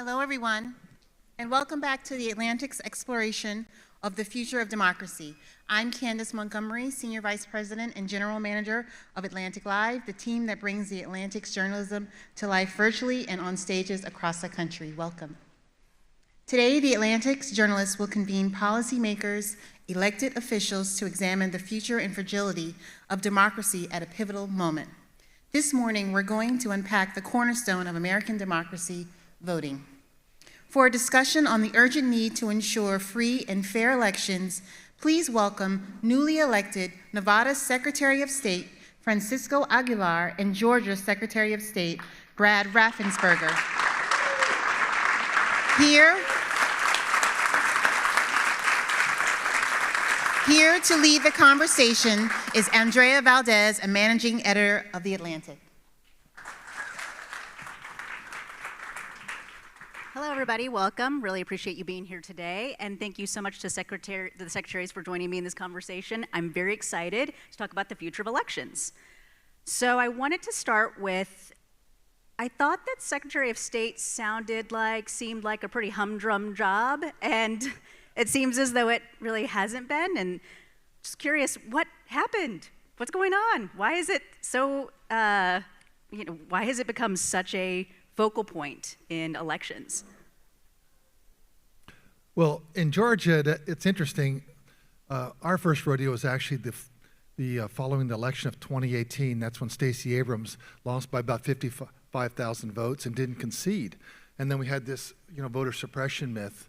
Hello, everyone, and welcome back to the Atlantic's exploration of the future of democracy. I'm Candace Montgomery, Senior Vice President and General Manager of Atlantic Live, the team that brings the Atlantic's journalism to life virtually and on stages across the country. Welcome. Today, the Atlantic's journalists will convene policymakers, elected officials to examine the future and fragility of democracy at a pivotal moment. This morning, we're going to unpack the cornerstone of American democracy, voting. For a discussion on the urgent need to ensure free and fair elections, please welcome newly elected Nevada Secretary of State Francisco Aguilar and Georgia Secretary of State Brad Raffensperger. Here to lead the conversation is Andrea Valdez, a managing editor of The Atlantic. Hello, everybody. Welcome. Really appreciate you being here today. And thank you so much to the Secretaries for joining me in this conversation. I'm very excited to talk about the future of elections. So I wanted to start with, I thought that Secretary of State seemed like a pretty humdrum job, and it seems as though it really hasn't been. And just curious, what happened? What's going on? Why is it so, why has it become such a focal point in elections? Well, in Georgia, it's interesting. Our first rodeo was actually the following the election of 2018. That's when Stacey Abrams lost by about 55,000 votes and didn't concede. And then we had this, voter suppression myth.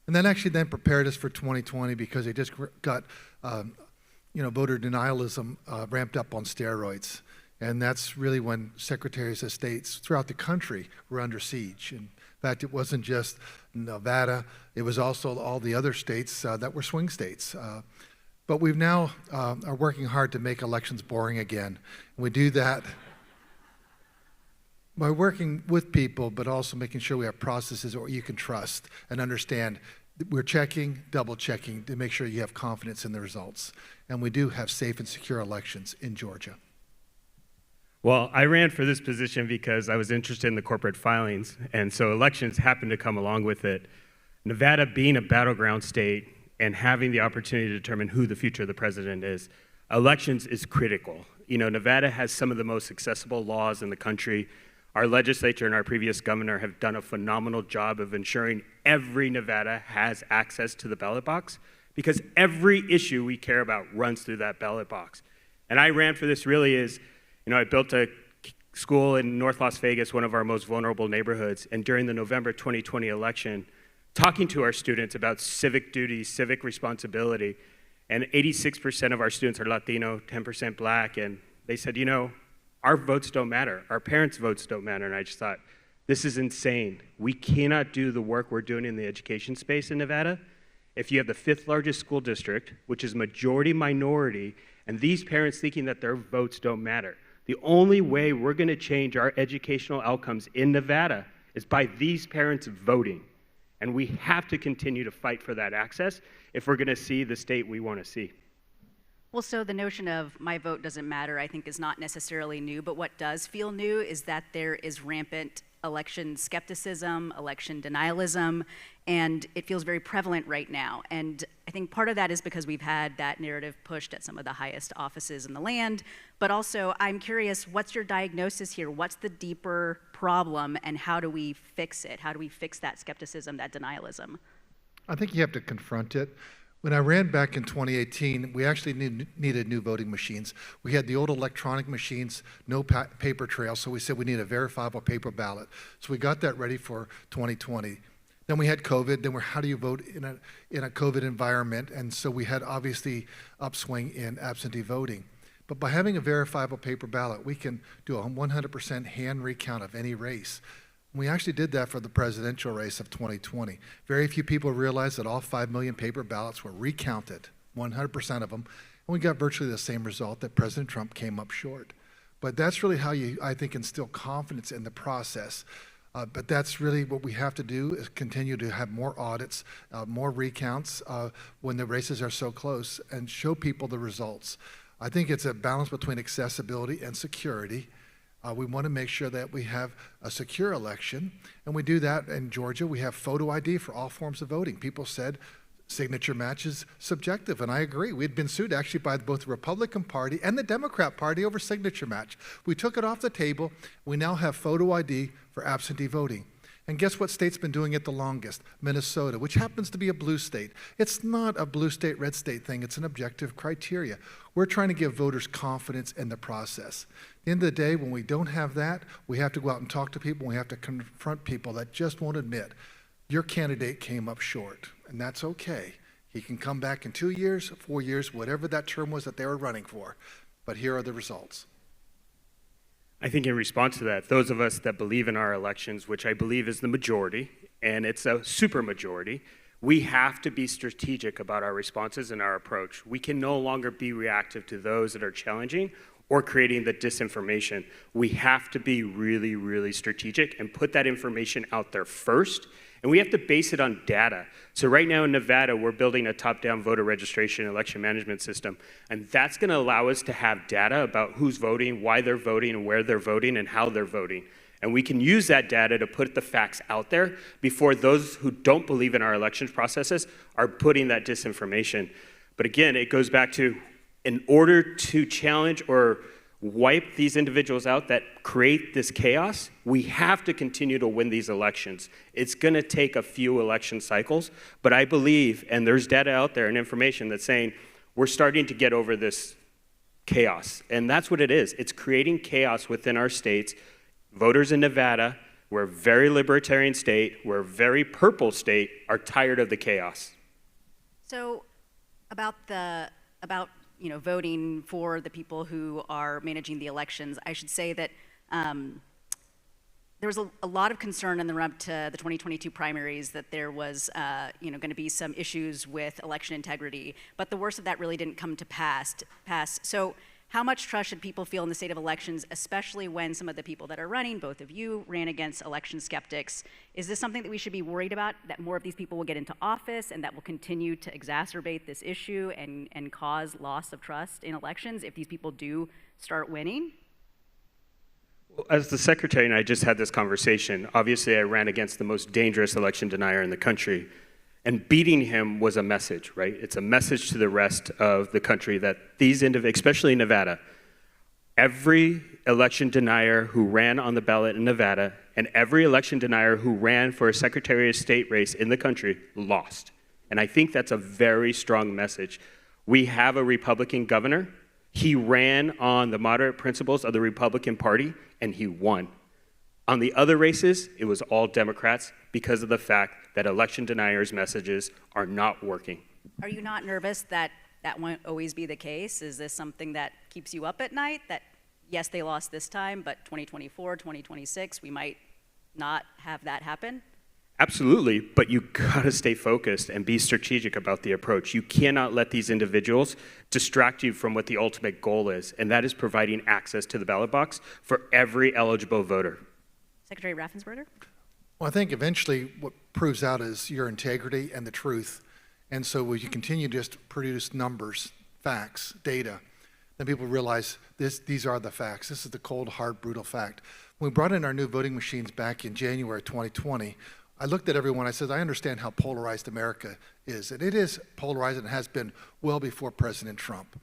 And that actually then prepared us for 2020 because they just got, voter denialism ramped up on steroids. And that's really when secretaries of states throughout the country were under siege. In fact, it wasn't just Nevada, it was also all the other states that were swing states. But we've now are working hard to make elections boring again. And we do that by working with people, but also making sure we have processes that you can trust and understand. We're checking, double checking to make sure you have confidence in the results. And we do have safe and secure elections in Georgia. Well, I ran for this position because I was interested in the corporate filings, and so elections happened to come along with it. Nevada being a battleground state and having the opportunity to determine who the future of the president is, elections is critical. Nevada has some of the most accessible laws in the country. Our legislature and our previous governor have done a phenomenal job of ensuring every Nevada has access to the ballot box because every issue we care about runs through that ballot box. And I ran for this really is, I built a school in North Las Vegas, one of our most vulnerable neighborhoods, and during the November 2020 election, talking to our students about civic duty, civic responsibility, and 86% of our students are Latino, 10% Black, and they said, our votes don't matter, our parents' votes don't matter, and I just thought, this is insane. We cannot do the work we're doing in the education space in Nevada if you have the 5th largest school district, which is majority minority, and these parents thinking that their votes don't matter. The only way we're going to change our educational outcomes in Nevada is by these parents voting. And we have to continue to fight for that access if we're going to see the state we want to see. Well, so the notion of my vote doesn't matter, I think, is not necessarily new, but what does feel new is that there is rampant election skepticism, election denialism, and it feels very prevalent right now. And I think part of that is because we've had that narrative pushed at some of the highest offices in the land, but also I'm curious, what's your diagnosis here? What's the deeper problem and how do we fix it? How do we fix that skepticism, that denialism? I think you have to confront it. When I ran back in 2018, we actually needed new voting machines. We had the old electronic machines, no paper trail, so we said we need a verifiable paper ballot. So we got that ready for 2020. Then we had COVID, then how do you vote in a COVID environment? And so we had obviously upswing in absentee voting. But by having a verifiable paper ballot, we can do a 100% hand recount of any race. We actually did that for the presidential race of 2020. Very few people realized that all 5 million paper ballots were recounted, 100% of them, and we got virtually the same result that President Trump came up short. But that's really how you, I think, instill confidence in the process. But that's really what we have to do is continue to have more audits, more recounts when the races are so close and show people the results. I think it's a balance between accessibility and security. We want to make sure that we have a secure election, and we do that in Georgia. We have photo ID for all forms of voting. People said signature match is subjective, and I agree. We had been sued actually by both the Republican Party and the Democrat Party over signature match. We took it off the table. We now have photo ID for absentee voting. And guess what state's been doing it the longest? Minnesota, which happens to be a blue state. It's not a blue state, red state thing. It's an objective criteria. We're trying to give voters confidence in the process. At the end of the day, when we don't have that, we have to go out and talk to people. We have to confront people that just won't admit, your candidate came up short, and that's okay. He can come back in 2 years, 4 years, whatever that term was that they were running for. But here are the results. I think in response to that, those of us that believe in our elections, which I believe is the majority, and it's a super majority, we have to be strategic about our responses and our approach. We can no longer be reactive to those that are challenging or creating the disinformation. We have to be really, really strategic and put that information out there first. And we have to base it on data. So right now in Nevada, we're building a top-down voter registration election management system. And that's going to allow us to have data about who's voting, why they're voting, and where they're voting, and how they're voting. And we can use that data to put the facts out there before those who don't believe in our elections processes are putting that disinformation. But again, it goes back to, in order to challenge or wipe these individuals out that create this chaos, we have to continue to win these elections. It's going to take a few election cycles, but I believe, and there's data out there and information that's saying we're starting to get over this chaos. And that's what it is. It's creating chaos within our states. Voters in Nevada, we're a very libertarian state, we're a very purple state, are tired of the chaos. So about voting for the people who are managing the elections, I should say that there was a lot of concern in the run-up to the 2022 primaries that there was going to be some issues with election integrity, but the worst of that really didn't come to pass. So how much trust should people feel in the state of elections, especially when some of the people that are running, both of you, ran against election skeptics? Is this something that we should be worried about, that more of these people will get into office and that will continue to exacerbate this issue and cause loss of trust in elections if these people do start winning? Well, as the secretary and I just had this conversation, obviously I ran against the most dangerous election denier in the country. And beating him was a message, right? It's a message to the rest of the country that these individuals, especially in Nevada, every election denier who ran on the ballot in Nevada and every election denier who ran for a Secretary of State race in the country lost. And I think that's a very strong message. We have a Republican governor. He ran on the moderate principles of the Republican Party, and he won. On the other races, it was all Democrats because of the fact that election deniers' messages are not working. Are you not nervous that that won't always be the case? Is this something that keeps you up at night? That, yes, they lost this time, but 2024, 2026, we might not have that happen? Absolutely, but you gotta stay focused and be strategic about the approach. You cannot let these individuals distract you from what the ultimate goal is, and that is providing access to the ballot box for every eligible voter. Secretary Raffensperger? Well, I think eventually what proves out is your integrity and the truth. And so when you continue to just produce numbers, facts, data, then people realize these are the facts. This is the cold, hard, brutal fact. When we brought in our new voting machines back in January 2020, I looked at everyone, I said, I understand how polarized America is. And it is polarized and has been well before President Trump.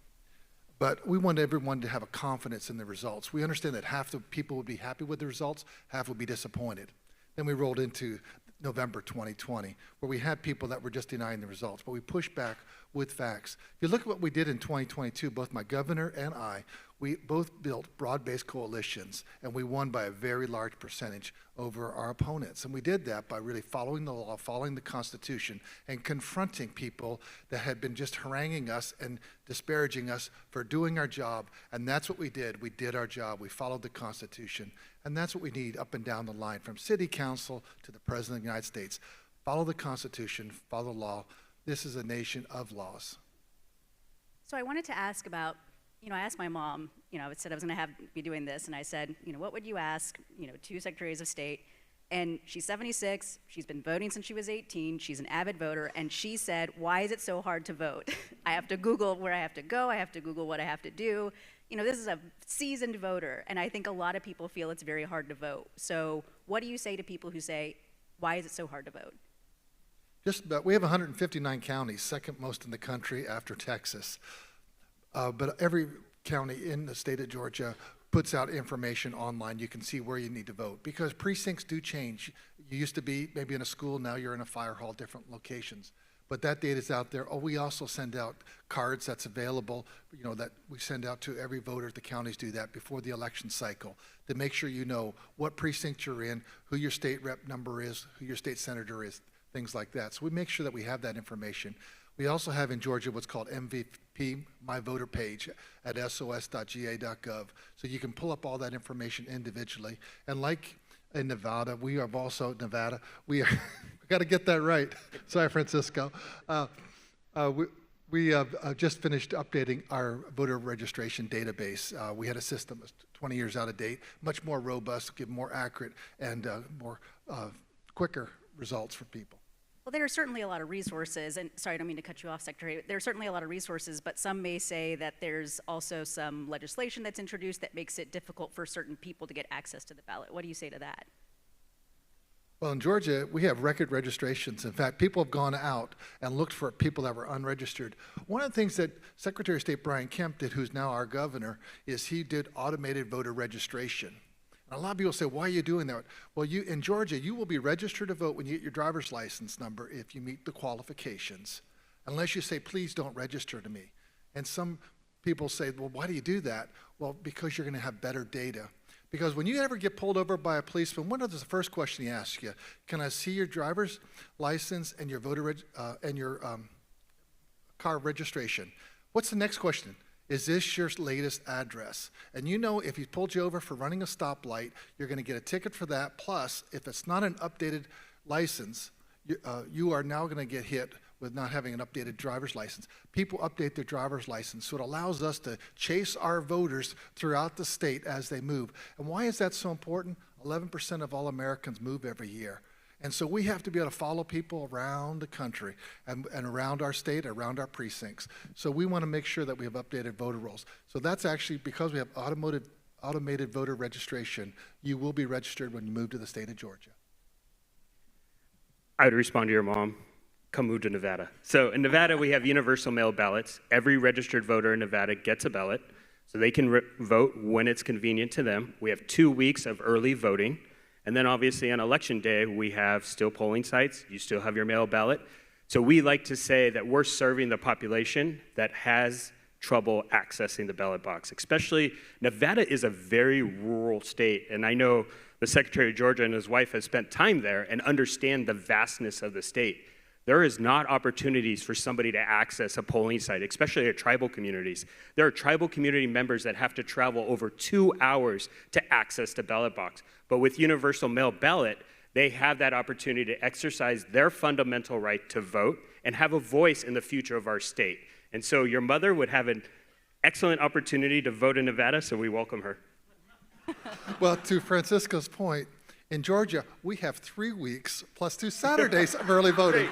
But we want everyone to have a confidence in the results. We understand that half the people would be happy with the results, half would be disappointed. Then we rolled into November 2020, where we had people that were just denying the results, but we pushed back with facts. If you look at what we did in 2022, both my governor and I, we both built broad-based coalitions, and we won by a very large percentage over our opponents. And we did that by really following the law, following the Constitution, and confronting people that had been just haranguing us and disparaging us for doing our job. And that's what we did. We did our job. We followed the Constitution. And that's what we need up and down the line, from city council to the President of the United States. Follow the Constitution, follow the law. This is a nation of laws. So I wanted to ask about, I asked my mom, I said I was going to be doing this, and I said, what would you ask, two Secretaries of State? And she's 76, she's been voting since she was 18, she's an avid voter, and she said, why is it so hard to vote? I have to Google where I have to go, I have to Google what I have to do. this is a seasoned voter, and I think a lot of people feel it's very hard to vote. So what do you say to people who say, why is it so hard to vote? We have 159 counties, second most in the country after Texas. But every county in the state of Georgia puts out information online. You can see where you need to vote because precincts do change. You used to be maybe in a school, now you're in a fire hall, different locations. But that data is out there. We also send out cards that's available, that we send out to every voter. The counties do that before the election cycle to make sure you know what precinct you're in, who your state rep number is, who your state senator is, things like that. So we make sure that we have that information. We also have in Georgia what's called MVP, My Voter Page at sos.ga.gov. So you can pull up all that information individually. And like in Nevada, we have got to get that right. Sorry, Francisco. We have just finished updating our voter registration database. We had a system that's 20 years out of date, much more robust, give more accurate and more quicker results for people. Well, there are certainly a lot of resources, and sorry, I don't mean to cut you off, Secretary. There are certainly a lot of resources, but some may say that there's also some legislation that's introduced that makes it difficult for certain people to get access to the ballot. What do you say to that? Well, in Georgia, we have record registrations. In fact, people have gone out and looked for people that were unregistered. One of the things that Secretary of State Brian Kemp did, who's now our governor, is he did automated voter registration. And a lot of people say, why are you doing that? Well, in Georgia, you will be registered to vote when you get your driver's license number if you meet the qualifications, unless you say, please don't register to me. And some people say, well, why do you do that? Well, because you're going to have better data. Because when you ever get pulled over by a policeman, one of the first question he asks you, can I see your driver's license and your car registration? What's the next question? Is this your latest address? And if he pulled you over for running a stoplight, you're going to get a ticket for that. Plus, if it's not an updated license, you are now going to get hit with not having an updated driver's license. People update their driver's license, so it allows us to chase our voters throughout the state as they move. And why is that so important? 11% of all Americans move every year. And so we have to be able to follow people around the country and around our state, around our precincts. So we want to make sure that we have updated voter rolls. So that's actually, because we have automated voter registration, you will be registered when you move to the state of Georgia. I would respond to your mom, come move to Nevada. So in Nevada, we have universal mail ballots. Every registered voter in Nevada gets a ballot, so they can vote when it's convenient to them. We have 2 weeks of early voting. And then obviously on election day, we have still polling sites. You still have your mail ballot. So we like to say that we're serving the population that has trouble accessing the ballot box. Especially, Nevada is a very rural state. And I know the Secretary of Georgia and his wife has spent time there and understand the vastness of the state. There is not opportunities for somebody to access a polling site, especially at tribal communities. There are tribal community members that have to travel over 2 hours to access the ballot box. But with universal mail ballot, they have that opportunity to exercise their fundamental right to vote and have a voice in the future of our state. And so your mother would have an excellent opportunity to vote in Nevada, so we welcome her. Well, to Francisco's point, in Georgia, we have 3 weeks plus 2 Saturdays of early voting.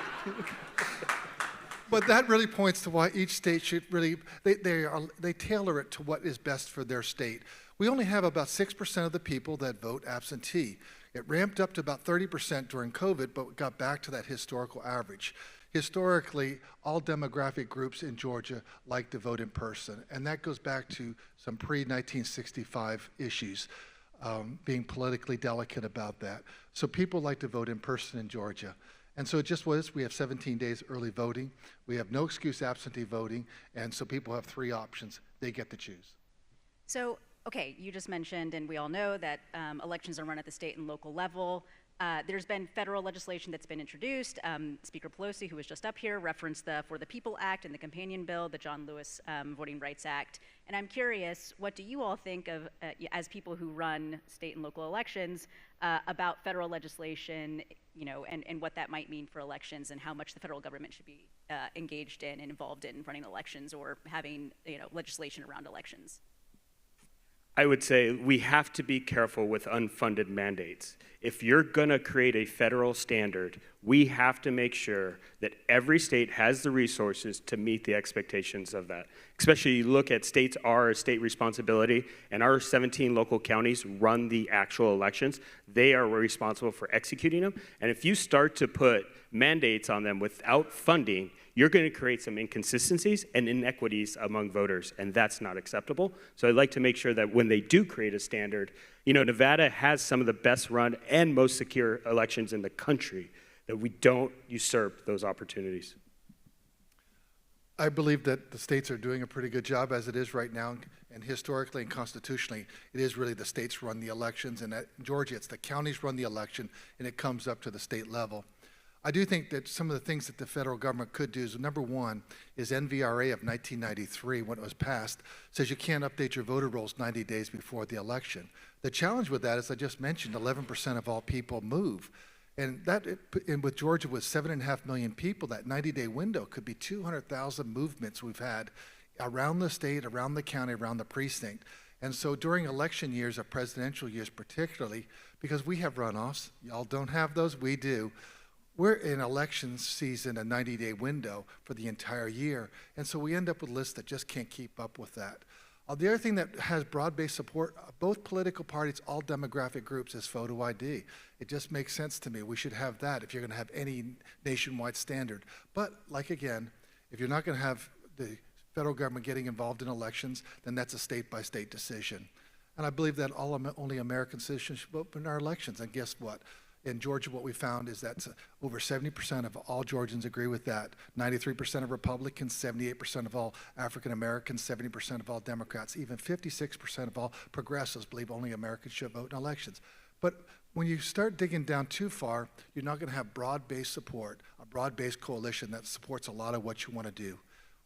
But that really points to why each state should really, they tailor it to what is best for their state. We only have about 6% of the people that vote absentee. It ramped up to about 30% during COVID, but got back to that historical average. Historically, all demographic groups in Georgia like to vote in person, and that goes back to some pre-1965 issues. Being politically delicate about that. So people like to vote in person in Georgia. And so it just was, we have 17 days early voting. We have no excuse absentee voting. And so people have 3 options. They get to choose. So, okay, you just mentioned, and we all know that elections are run at the state and local level. There's been federal legislation that's been introduced. Speaker Pelosi, who was just up here, referenced the For the People Act and the companion bill, the John Lewis Voting Rights Act. And I'm curious, what do you all think of, as people who run state and local elections, about federal legislation, and what that might mean for elections and how much the federal government should be engaged in and involved in running elections or having, legislation around elections? I would say we have to be careful with unfunded mandates. If you're going to create a federal standard, we have to make sure that every state has the resources to meet the expectations of that. Especially you look at states are a state responsibility, and our 17 local counties run the actual elections. They are responsible for executing them. And if you start to put mandates on them without funding, you're going to create some inconsistencies and inequities among voters, and that's not acceptable. So I'd like to make sure that when they do create a standard, Nevada has some of the best run and most secure elections in the country, that we don't usurp those opportunities. I believe that the states are doing a pretty good job as it is right now, and historically and constitutionally, it is really the states run the elections, and at Georgia, it's the counties run the election, and it comes up to the state level. I do think that some of the things that the federal government could do is, number one, is NVRA of 1993, when it was passed, says you can't update your voter rolls 90 days before the election. The challenge with that, as I just mentioned, 11% of all people move. And with Georgia, with 7.5 million people, that 90-day window could be 200,000 movements we've had around the state, around the county, around the precinct. And so during election years, or presidential years particularly, because we have runoffs, y'all don't have those, we do, we're in election season, a 90-day window for the entire year. And so we end up with lists that just can't keep up with that. The other thing that has broad-based support, both political parties, all demographic groups, is photo ID. It just makes sense to me. We should have that if you're going to have any nationwide standard. But, like again, if you're not going to have the federal government getting involved in elections, then that's a state-by-state decision. And I believe that only American citizens should vote in our elections. And guess what? In Georgia, what we found is that over 70% of all Georgians agree with that. 93% of Republicans, 78% of all African Americans, 70% of all Democrats, even 56% of all progressives believe only Americans should vote in elections. But when you start digging down too far, you're not going to have broad-based support, a broad-based coalition that supports a lot of what you want to do.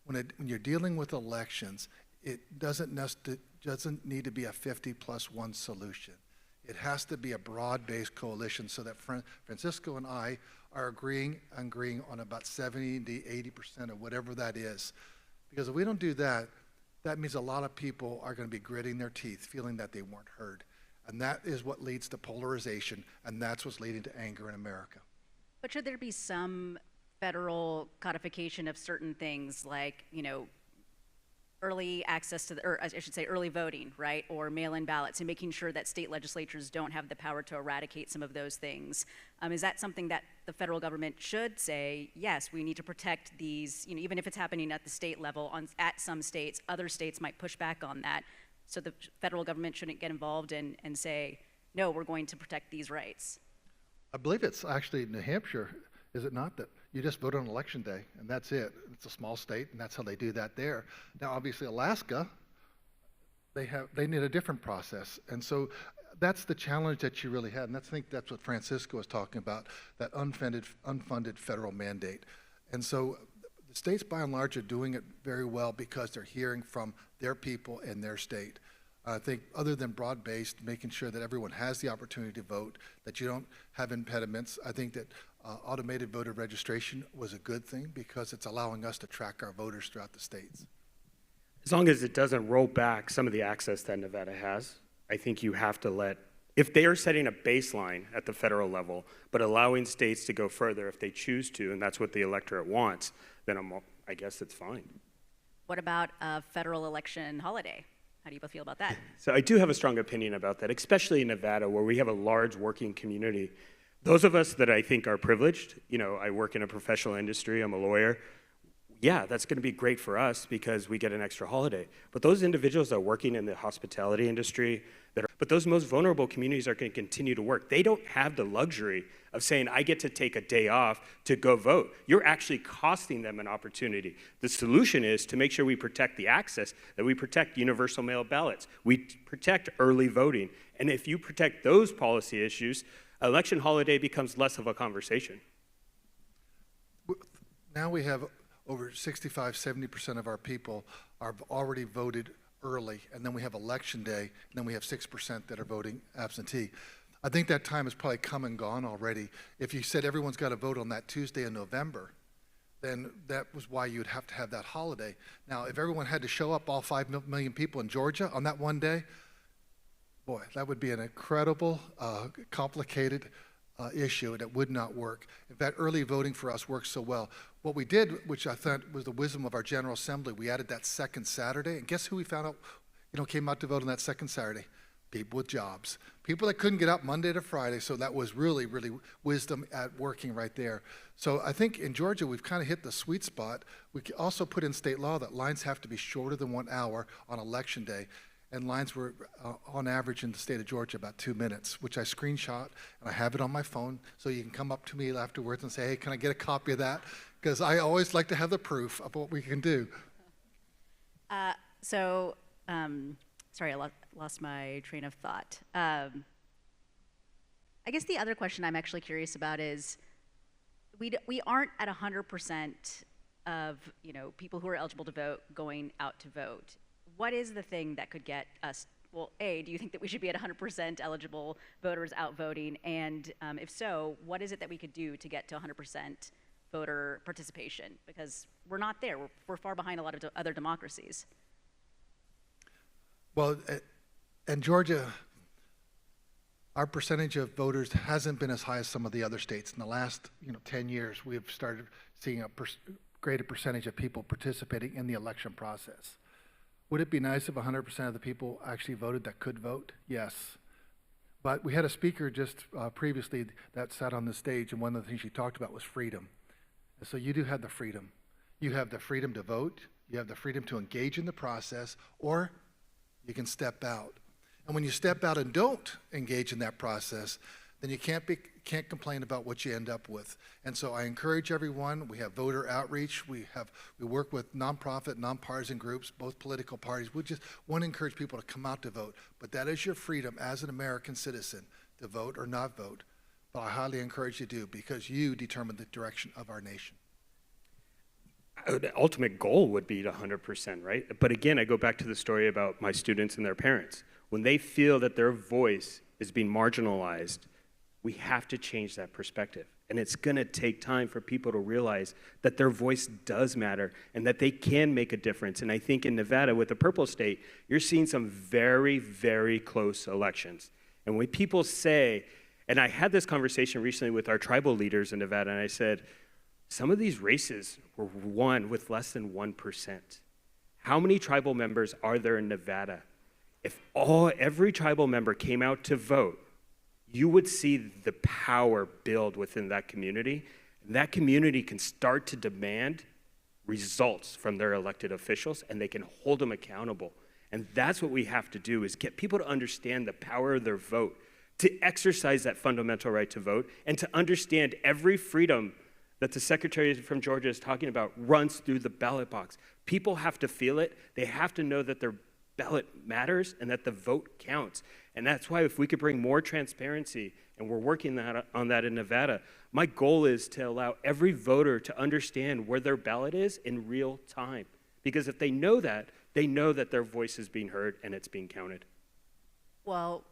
When you're dealing with elections, it doesn't need to be a 50+1 solution. It has to be a broad-based coalition so that Francisco and I are agreeing on about 70 to 80% of whatever that is. Because if we don't do that, that means a lot of people are going to be gritting their teeth, feeling that they weren't heard. And that is what leads to polarization, and that's what's leading to anger in America. But should there be some federal codification of certain things like, early access to, or I should say early voting, right? Or mail-in ballots, and making sure that state legislatures don't have the power to eradicate some of those things. Is that something that the federal government should say, yes, we need to protect these, even if it's happening at the state level at some states, other states might push back on that. So the federal government shouldn't get involved and say, no, we're going to protect these rights. I believe it's actually New Hampshire, is it not, that you just vote on election day, and that's it. It's a small state, and that's how they do that there. Now, obviously, Alaska, they need a different process, and so that's the challenge that you really had, and I think that's what Francisco was talking about, that unfunded federal mandate. And so the states, by and large, are doing it very well because they're hearing from their people in their state. I think other than broad-based, making sure that everyone has the opportunity to vote, that you don't have impediments, I think that automated voter registration was a good thing because it's allowing us to track our voters throughout the states. As long as it doesn't roll back some of the access that Nevada has, I think you have to if they are setting a baseline at the federal level, but allowing states to go further if they choose to, and that's what the electorate wants, then I guess it's fine. What about a federal election holiday? How do you both feel about that? So I do have a strong opinion about that, especially in Nevada, where we have a large working community. Those of us that I think are privileged, I work in a professional industry, I'm a lawyer, yeah, that's going to be great for us because we get an extra holiday. But those individuals that are working in the hospitality industry, but those most vulnerable communities are going to continue to work. They don't have the luxury of saying, I get to take a day off to go vote. You're actually costing them an opportunity. The solution is to make sure we protect the access, that we protect universal mail ballots, we protect early voting. And if you protect those policy issues, election holiday becomes less of a conversation. Now we have over 65, 70% of our people are already voted early, and then we have election day, and then we have 6% that are voting absentee. I think that time has probably come and gone already. If you said everyone's got to vote on that Tuesday in November, then that was why you'd have to have that holiday. Now, if everyone had to show up, all 5 million people in Georgia on that one day, Boy, that would be an incredible, complicated issue, and it would not work. In fact, early voting for us works so well. What we did, which I thought was the wisdom of our General Assembly, we added that second Saturday, and guess who we found out, came out to vote on that second Saturday? People with jobs. People that couldn't get up Monday to Friday, so that was really, really wisdom at working right there. So I think in Georgia, we've kind of hit the sweet spot. We also put in state law that lines have to be shorter than 1 hour on election day. And lines were, on average in the state of Georgia, about 2 minutes, which I screenshot, and I have it on my phone, so you can come up to me afterwards and say, hey, can I get a copy of that? Because I always like to have the proof of what we can do. Sorry, I lost my train of thought. I guess the other question I'm actually curious about is, we aren't at 100% of people who are eligible to vote going out to vote. What is the thing that could get us, well, A, do you think that we should be at 100% eligible voters out voting? And if so, what is it that we could do to get to 100% voter participation? Because we're not there. We're far behind a lot of other democracies. Well, in Georgia, our percentage of voters hasn't been as high as some of the other states. In the last 10 years, we've started seeing a greater percentage of people participating in the election process. Would it be nice if 100% of the people actually voted that could vote? Yes. But we had a speaker just previously that sat on the stage, and one of the things she talked about was freedom. And so you do have the freedom. You have the freedom to vote, you have the freedom to engage in the process, or you can step out. And when you step out and don't engage in that process, then you can't complain about what you end up with. And so I encourage everyone. We have voter outreach. We work with nonprofit, nonpartisan groups, both political parties. We just want to encourage people to come out to vote. But that is your freedom as an American citizen to vote or not vote. But I highly encourage you to, because you determine the direction of our nation. The ultimate goal would be to 100%, right? But again, I go back to the story about my students and their parents. When they feel that their voice is being marginalized, we have to change that perspective. And it's going to take time for people to realize that their voice does matter and that they can make a difference. And I think in Nevada, with the purple state, you're seeing some very, very close elections. And when people say, and I had this conversation recently with our tribal leaders in Nevada, and I said, some of these races were won with less than 1%. How many tribal members are there in Nevada? If every tribal member came out to vote, you would see the power build within that community. And that community can start to demand results from their elected officials, and they can hold them accountable. And that's what we have to do, is get people to understand the power of their vote, to exercise that fundamental right to vote, and to understand every freedom that the Secretary from Georgia is talking about runs through the ballot box. People have to feel it. They have to know that their ballot matters and that the vote counts. And that's why if we could bring more transparency, and we're working on that in Nevada, my goal is to allow every voter to understand where their ballot is in real time. Because if they know that their voice is being heard and it's being counted. Well,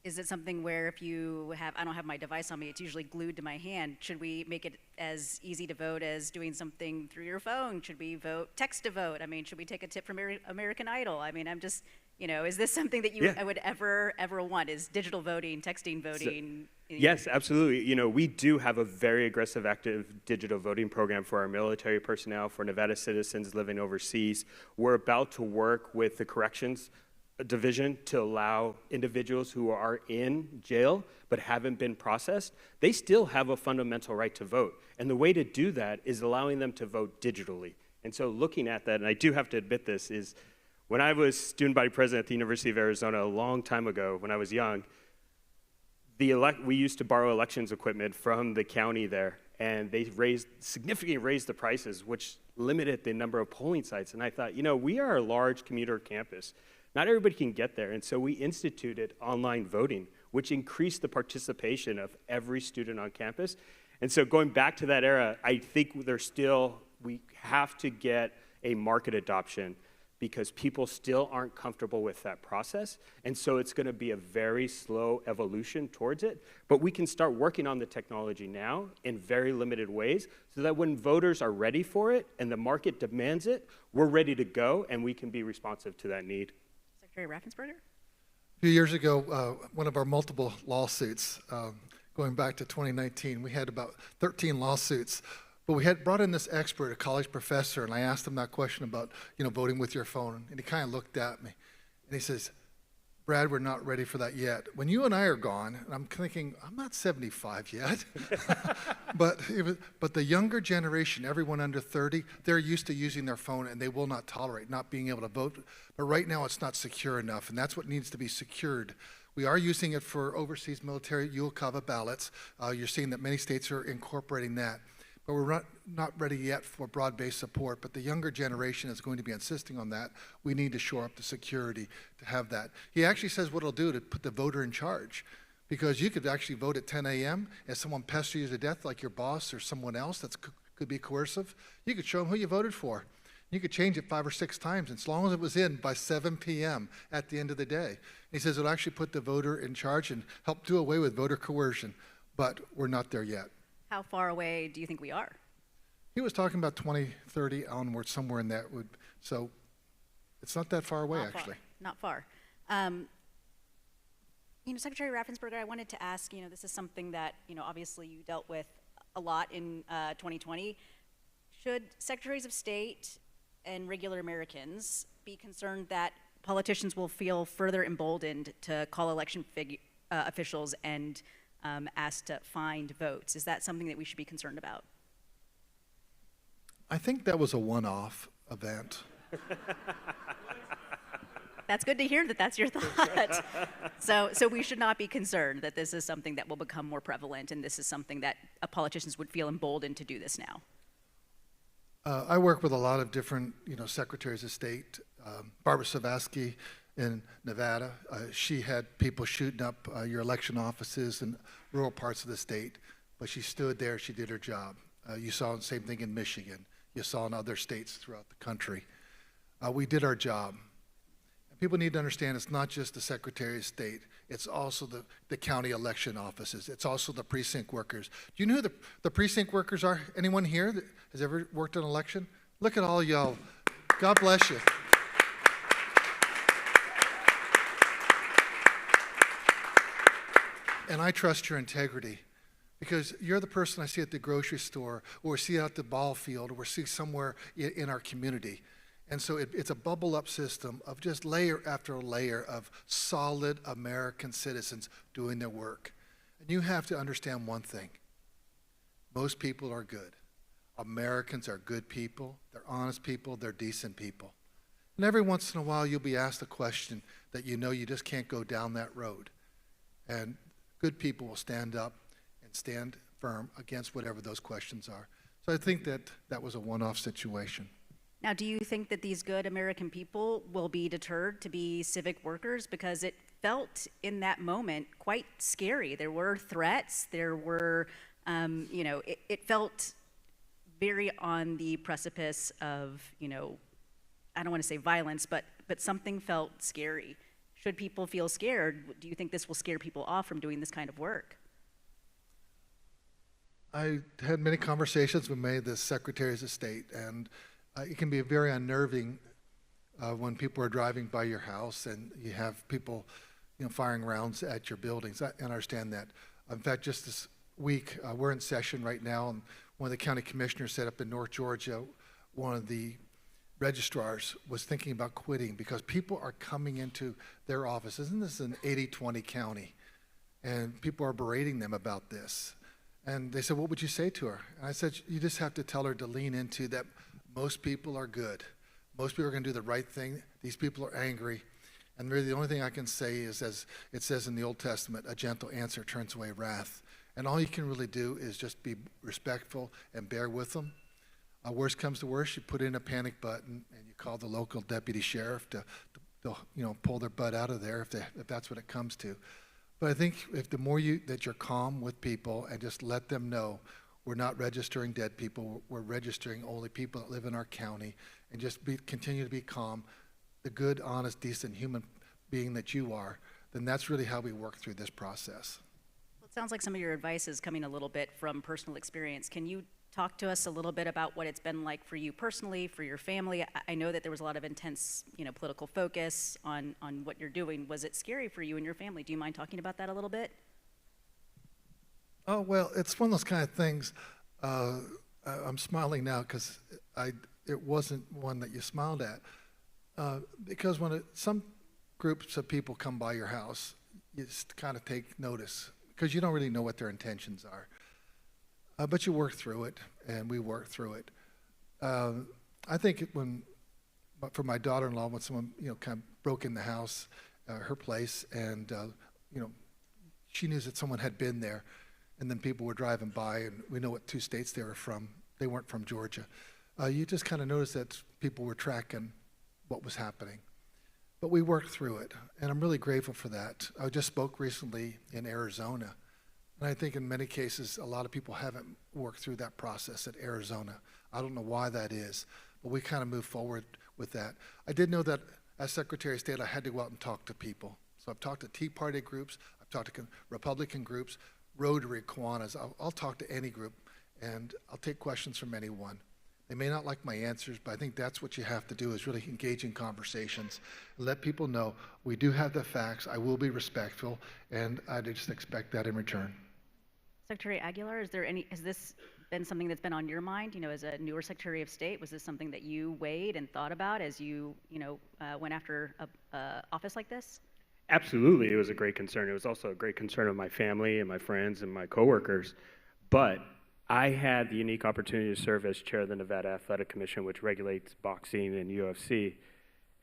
is it something where if I don't have my device on me, it's usually glued to my hand. Should we make it as easy to vote as doing something through your phone? Should we text to vote? I mean, should we take a tip from American Idol? I mean, I'm just, is this something that I would ever want? Is digital voting, texting voting? Yes, absolutely. We do have a very aggressive, active digital voting program for our military personnel, for Nevada citizens living overseas. We're about to work with the corrections division to allow individuals who are in jail but haven't been processed, they still have a fundamental right to vote. And the way to do that is allowing them to vote digitally. And so looking at that, and I do have to admit this, is when I was student body president at the University of Arizona a long time ago, when I was young, we used to borrow elections equipment from the county there, and they significantly raised the prices, which limited the number of polling sites. And I thought, we are a large commuter campus. Not everybody can get there, and so we instituted online voting, which increased the participation of every student on campus. And so going back to that era, I think we have to get a market adoption because people still aren't comfortable with that process. And so it's going to be a very slow evolution towards it. But we can start working on the technology now in very limited ways so that when voters are ready for it and the market demands it, we're ready to go and we can be responsive to that need. Secretary Raffensperger? A few years ago, one of our multiple lawsuits, going back to 2019, we had about 13 lawsuits. But we had brought in this expert, a college professor, and I asked him that question about, voting with your phone. And he kind of looked at me, and he says, Brad, we're not ready for that yet. When you and I are gone, and I'm thinking, I'm not 75 yet. but the younger generation, everyone under 30, they're used to using their phone, and they will not tolerate not being able to vote. But right now, it's not secure enough, and that's what needs to be secured. We are using it for overseas military UOCAVA ballots. You're seeing that many states are incorporating that. But we're not ready yet for broad-based support, but the younger generation is going to be insisting on that. We need to shore up the security to have that. He actually says what it'll do to put the voter in charge, because you could actually vote at 10 a.m. If someone pesters you to death, like your boss or someone else that could be coercive, you could show them who you voted for. You could change it 5 or 6 times, as long as it was in by 7 p.m. at the end of the day. He says it'll actually put the voter in charge and help do away with voter coercion, but we're not there yet. How far away do you think we are? He was talking about 2030 onward, somewhere in that. So it's not that far away, actually. Not far. Secretary Raffensperger, I wanted to ask, this is something that, obviously you dealt with a lot in 2020. Should secretaries of state and regular Americans be concerned that politicians will feel further emboldened to call election officials and asked to find votes? Is that something that we should be concerned about? I think that was a one-off event. That's good to hear that that's your thought. So we should not be concerned that this is something that will become more prevalent, and this is something that politicians would feel emboldened to do this now. I work with a lot of different, secretaries of state. Barbara Savasky in Nevada, she had people shooting up your election offices in rural parts of the state, but she stood there, she did her job. You saw the same thing in Michigan. You saw in other states throughout the country. We did our job. And people need to understand it's not just the Secretary of State, it's also the county election offices. It's also the precinct workers. Do you know who the precinct workers are? Anyone here that has ever worked an election? Look at all y'all. God bless you. And I trust your integrity, because you're the person I see at the grocery store, or see out the ball field, or see somewhere in our community. And so it's a bubble-up system of just layer after layer of solid American citizens doing their work. And you have to understand one thing. Most people are good. Americans are good people. They're honest people. They're decent people. And every once in a while, you'll be asked a question that you just can't go down that road. And good people will stand up and stand firm against whatever those questions are. So I think that was a one-off situation. Now, do you think that these good American people will be deterred to be civic workers? Because it felt in that moment quite scary. There were threats. There were, it felt very on the precipice of, I don't want to say violence, but something felt scary. Should people feel scared? Do you think this will scare people off from doing this kind of work? I had many conversations with many of the secretaries of state, and it can be very unnerving when people are driving by your house and you have people, firing rounds at your buildings. I understand that. In fact, just this week, we're in session right now, and one of the county commissioners set up in North Georgia, one of the registrars was thinking about quitting because people are coming into their office. Isn't this an 80-20 county? And people are berating them about this. And they said, what would you say to her? And I said, you just have to tell her to lean into that most people are good. Most people are going to do the right thing. These people are angry. And really the only thing I can say is, as it says in the Old Testament, a gentle answer turns away wrath. And all you can really do is just be respectful and bear with them. Worst comes to worst, you put in a panic button and you call the local deputy sheriff to pull their butt out of there if that's what it comes to. But I think if the more that you're calm with people and just let them know we're not registering dead people, we're registering only people that live in our county, and just continue to be calm, the good, honest, decent human being that you are, then that's really how we work through this process. Well, it sounds like some of your advice is coming a little bit from personal experience. Can you talk to us a little bit about what it's been like for you personally, for your family. I know that there was a lot of intense, political focus on what you're doing. Was it scary for you and your family? Do you mind talking about that a little bit? Oh, well, it's one of those kind of things. I'm smiling now because it wasn't one that you smiled at. Because when some groups of people come by your house, you just kind of take notice because you don't really know what their intentions are. But you work through it, and we work through it. I think for my daughter-in-law, when someone kind of broke in the house, her place, and she knew that someone had been there, and then people were driving by, and we know what 2 states they were from. They weren't from Georgia. You just kind of noticed that people were tracking what was happening. But we worked through it, and I'm really grateful for that. I just spoke recently in Arizona, and I think in many cases, a lot of people haven't worked through that process at Arizona. I don't know why that is, but we kind of moved forward with that. I did know that as Secretary of State, I had to go out and talk to people. So I've talked to Tea Party groups, I've talked to Republican groups, Rotary, Kiwanis. I'll talk to any group, and I'll take questions from anyone. They may not like my answers, but I think that's what you have to do, is really engage in conversations. Let people know we do have the facts, I will be respectful, and I just expect that in return. Secretary Aguilar, has this been something that's been on your mind, as a newer Secretary of State? Was this something that you weighed and thought about as you, went after a office like this? Absolutely, it was a great concern. It was also a great concern of my family and my friends and my coworkers. But I had the unique opportunity to serve as chair of the Nevada Athletic Commission, which regulates boxing and UFC.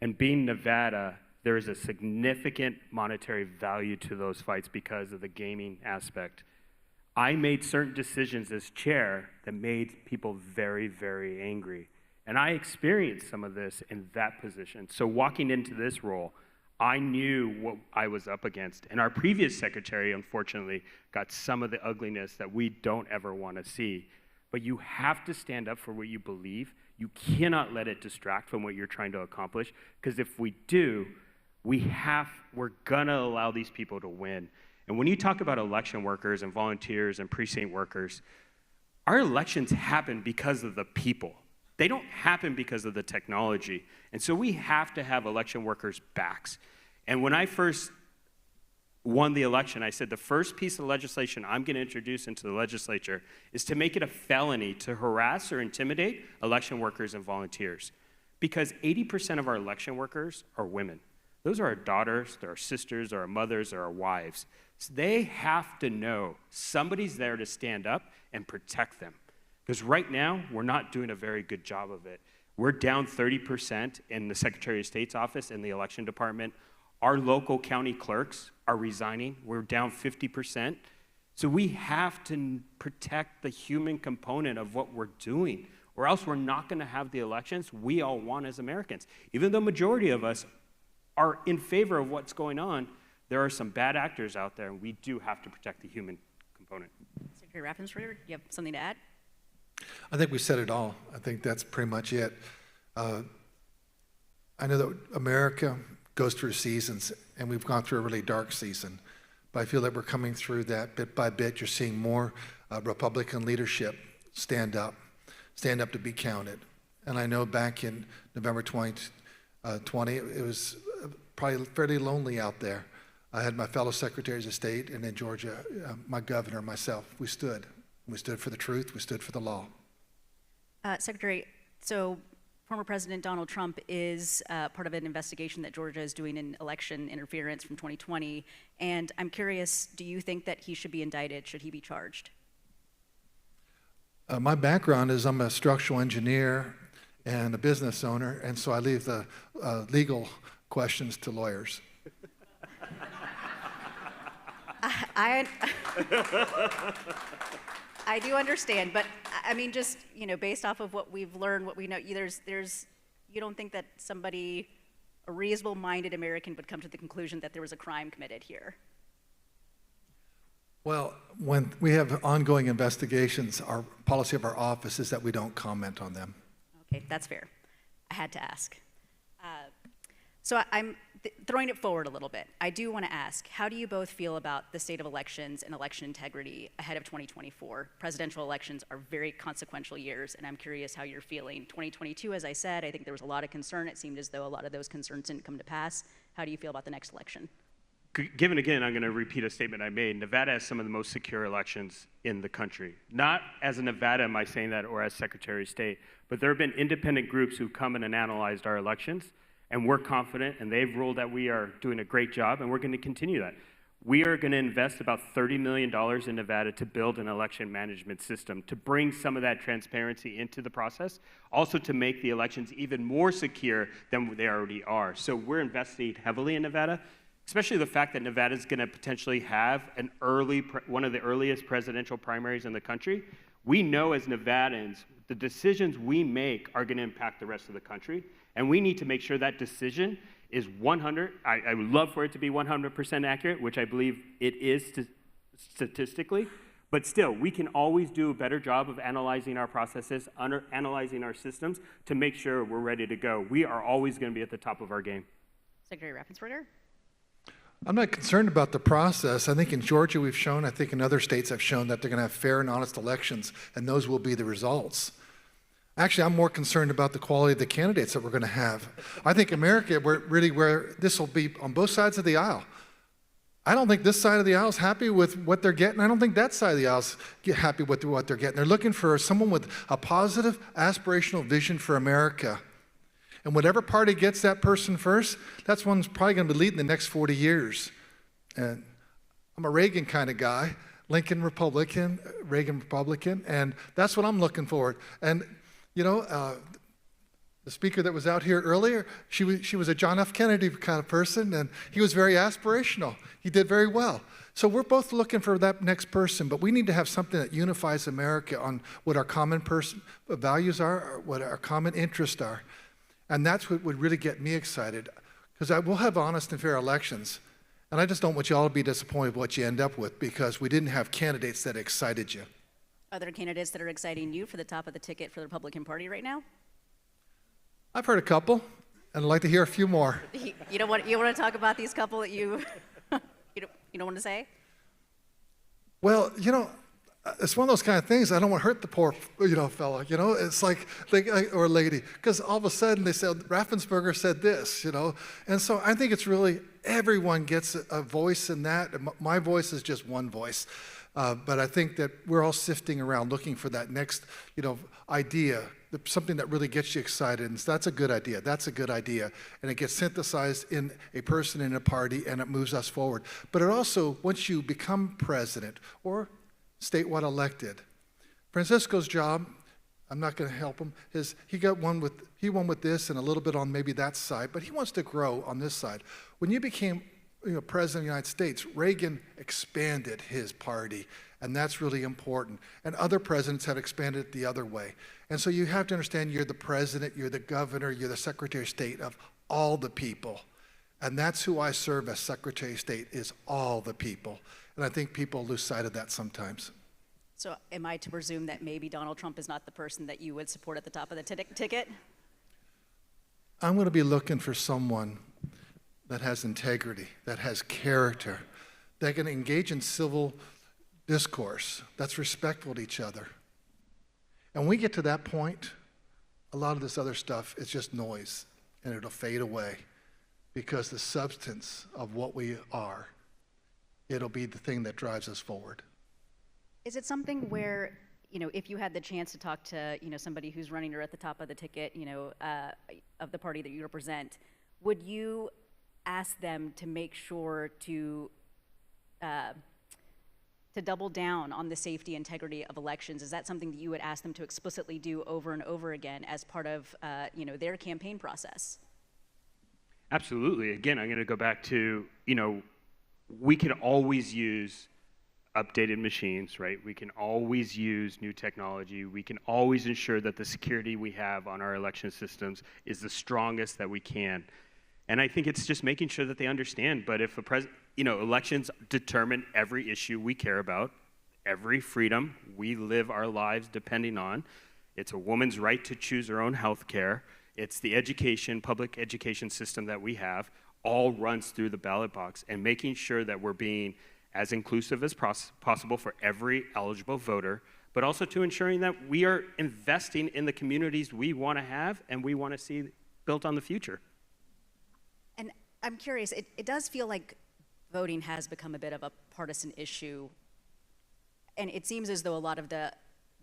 And being Nevada, there is a significant monetary value to those fights because of the gaming aspect. I made certain decisions as chair that made people very, very angry. And I experienced some of this in that position. So walking into this role, I knew what I was up against. And our previous secretary, unfortunately, got some of the ugliness that we don't ever want to see. But you have to stand up for what you believe. You cannot let it distract from what you're trying to accomplish. Because if we do, we're going to allow these people to win. And when you talk about election workers and volunteers and precinct workers, our elections happen because of the people. They don't happen because of the technology. And so we have to have election workers' backs. And when I first won the election, I said the first piece of legislation I'm going to introduce into the legislature is to make it a felony to harass or intimidate election workers and volunteers. Because 80% of our election workers are women. Those are our daughters, they're our sisters, they're our mothers, they're our wives. So they have to know somebody's there to stand up and protect them. Because right now, we're not doing a very good job of it. We're down 30% in the Secretary of State's office in the election department. Our local county clerks are resigning. We're down 50%. So we have to protect the human component of what we're doing, or else we're not going to have the elections we all want as Americans. Even though the majority of us are in favor of what's going on, there are some bad actors out there, and we do have to protect the human component. Secretary Raffensperger, do you have something to add? I think we said it all. I think that's pretty much it. I know that America goes through seasons, and we've gone through a really dark season. But I feel that we're coming through that bit by bit. You're seeing more Republican leadership stand up to be counted. And I know back in November 2020, it was probably fairly lonely out there. I had my fellow secretaries of state, and in Georgia, my governor, myself. We stood. We stood for the truth. We stood for the law. Secretary, so former President Donald Trump is part of an investigation that Georgia is doing in election interference from 2020. And I'm curious, do you think that he should be indicted? Should he be charged? My background is I'm a structural engineer and a business owner, and so I leave the legal questions to lawyers. I do understand, but I mean, just, based off of what we've learned, what we know, you don't think that a reasonable-minded American would come to the conclusion that there was a crime committed here? Well, when we have ongoing investigations, our policy of our office is that we don't comment on them. Okay, that's fair. I had to ask. So I'm throwing it forward a little bit, I do want to ask, how do you both feel about the state of elections and election integrity ahead of 2024? Presidential elections are very consequential years, and I'm curious how you're feeling. 2022, as I said, I think there was a lot of concern. It seemed as though a lot of those concerns didn't come to pass. How do you feel about the next election? Given again, I'm going to repeat a statement I made. Nevada has some of the most secure elections in the country. Not as a Nevada am I saying that, or as Secretary of State, but there have been independent groups who've come in and analyzed our elections, and we're confident, and they've ruled that we are doing a great job, and we're going to continue that. We are going to invest about $30 million in Nevada to build an election management system, to bring some of that transparency into the process, also to make the elections even more secure than they already are. So we're investing heavily in Nevada, especially the fact that Nevada is going to potentially have one of the earliest presidential primaries in the country. We know as Nevadans, the decisions we make are going to impact the rest of the country, and we need to make sure that decision is 100. I would love for it to be 100% accurate, which I believe it is statistically, but still, we can always do a better job of analyzing our processes, analyzing our systems to make sure we're ready to go. We are always going to be at the top of our game. Secretary Raffensperger? I'm not concerned about the process. I think in Georgia we've shown, I think in other states have shown that they're going to have fair and honest elections, and those will be the results. Actually, I'm more concerned about the quality of the candidates that we're going to have. I think America, where this will be on both sides of the aisle. I don't think this side of the aisle is happy with what they're getting. I don't think that side of the aisle is happy with what they're getting. They're looking for someone with a positive, aspirational vision for America. And whatever party gets that person first, that's one's probably going to be leading the next 40 years. And I'm a Reagan kind of guy, Reagan Republican, and that's what I'm looking for. And you know, the speaker that was out here earlier, she was a John F. Kennedy kind of person, and he was very aspirational. He did very well. So we're both looking for that next person, but we need to have something that unifies America on what our common values are, what our common interests are. And that's what would really get me excited, because we'll have honest and fair elections. And I just don't want you all to be disappointed with what you end up with, because we didn't have candidates that excited you. Other candidates that are exciting you for the top of the ticket for the Republican Party right now? I've heard a couple, and I'd like to hear a few more. You don't want to talk about these couple that you don't want to say? Well, you know, it's one of those kind of things. I don't want to hurt the poor, fellow. You know, it's like or lady, because all of a sudden they said Raffensperger said this, and so I think it's really everyone gets a voice in that. My voice is just one voice. But I think that we're all sifting around looking for that next, idea, something that really gets you excited. And so that's a good idea. That's a good idea. And it gets synthesized in a person in a party, and it moves us forward. But it also, once you become president or statewide elected, Francisco's job, I'm not going to help him, he won with this and a little bit on maybe that side, but he wants to grow on this side. When you became President of the United States, Reagan expanded his party, and that's really important. And other presidents have expanded it the other way. And so you have to understand you're the president, you're the governor, you're the Secretary of State of all the people. And that's who I serve as Secretary of State, is all the people. And I think people lose sight of that sometimes. So am I to presume that maybe Donald Trump is not the person that you would support at the top of the ticket? I'm going to be looking for someone that has integrity, that has character, that can engage in civil discourse, that's respectful to each other. And when we get to that point, a lot of this other stuff is just noise, and it'll fade away, because the substance of what we are, it'll be the thing that drives us forward. Is it something where, if you had the chance to talk to, somebody who's running or at the top of the ticket, of the party that you represent, would you ask them to make sure to double down on the safety integrity of elections? Is that something that you would ask them to explicitly do over and over again as part of their campaign process? Absolutely. Again, I'm going to go back to, we can always use updated machines, right? We can always use new technology. We can always ensure that the security we have on our election systems is the strongest that we can. And I think it's just making sure that they understand. But if elections determine every issue we care about, every freedom we live our lives depending on. It's a woman's right to choose her own health care. It's the public education system that we have. all runs through the ballot box, and making sure that we're being as inclusive as possible for every eligible voter, but also to ensuring that we are investing in the communities we want to have and we want to see built on the future. And I'm curious, it does feel like voting has become a bit of a partisan issue. And it seems as though a lot of the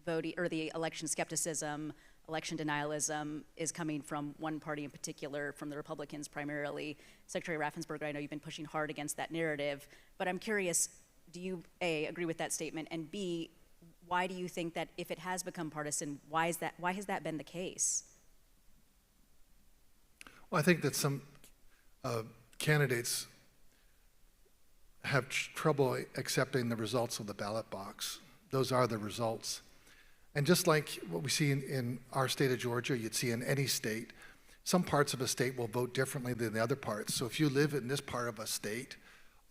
voting or the election skepticism, election denialism is coming from one party in particular, from the Republicans primarily. Secretary Raffensperger, I know you've been pushing hard against that narrative, but I'm curious, do you, A, agree with that statement, and B, why do you think that if it has become partisan, why has that been the case? Well, I think that some candidates have trouble accepting the results of the ballot box. Those are the results. And just like what we see in our state of Georgia, you'd see in any state, some parts of a state will vote differently than the other parts. So if you live in this part of a state,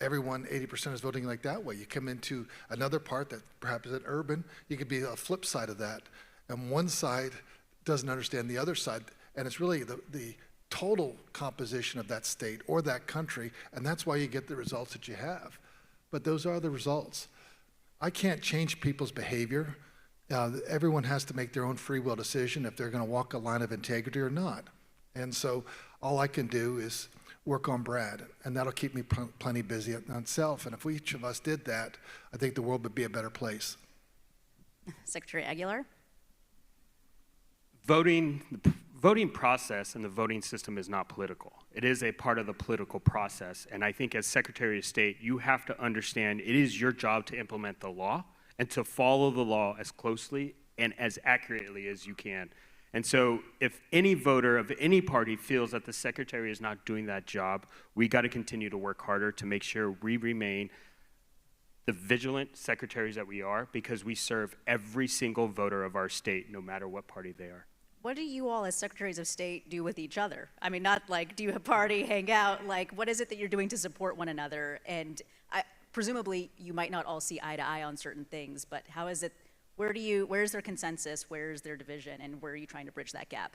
everyone, 80% is voting like that way. You come into another part that perhaps is urban, you could be a flip side of that. And one side doesn't understand the other side. And it's really the total composition of that state or that country, and that's why you get the results that you have. But those are the results. I can't change people's behavior. Everyone has to make their own free will decision if they're going to walk a line of integrity or not. And so all I can do is work on Brad, and that'll keep me plenty busy on itself. And if each of us did that, I think the world would be a better place. Secretary Aguilar? The voting process and the voting system is not political. It is a part of the political process. And I think as Secretary of State, you have to understand it is your job to implement the law and to follow the law as closely and as accurately as you can. And so if any voter of any party feels that the Secretary is not doing that job, we got to continue to work harder to make sure we remain the vigilant secretaries that we are, because we serve every single voter of our state, no matter what party they are. What do you all as Secretaries of State do with each other? I mean, not like, do you party, hang out? Like, what is it that you're doing to support one another? And presumably, you might not all see eye to eye on certain things, but how is it, where's their consensus, where's their division, and where are you trying to bridge that gap?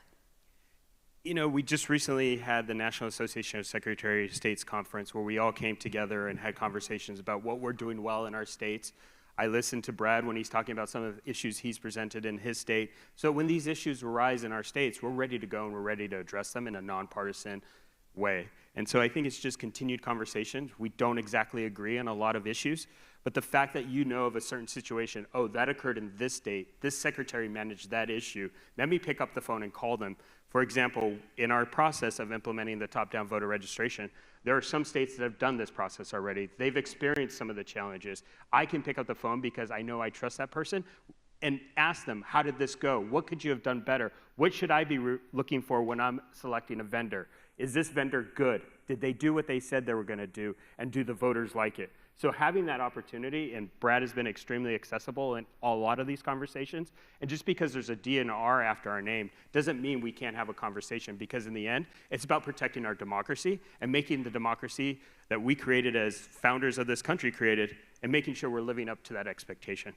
You know, we just recently had the National Association of Secretaries of States conference where we all came together and had conversations about what we're doing well in our states. I listened to Brad when he's talking about some of the issues he's presented in his state. So when these issues arise in our states, we're ready to go and we're ready to address them in a nonpartisan way. And so I think it's just continued conversations. We don't exactly agree on a lot of issues, but the fact that you know of a certain situation, oh, that occurred in this state, this secretary managed that issue, let me pick up the phone and call them. For example, in our process of implementing the top-down voter registration, there are some states that have done this process already. They've experienced some of the challenges. I can pick up the phone because I know I trust that person and ask them, how did this go? What could you have done better? What should I be looking for when I'm selecting a vendor? Is this vendor good? Did they do what they said they were going to do? And do the voters like it? So having that opportunity, and Brad has been extremely accessible in a lot of these conversations, and just because there's a D and R after our name doesn't mean we can't have a conversation, because in the end, it's about protecting our democracy and making the democracy that we created as founders of this country created, and making sure we're living up to that expectation.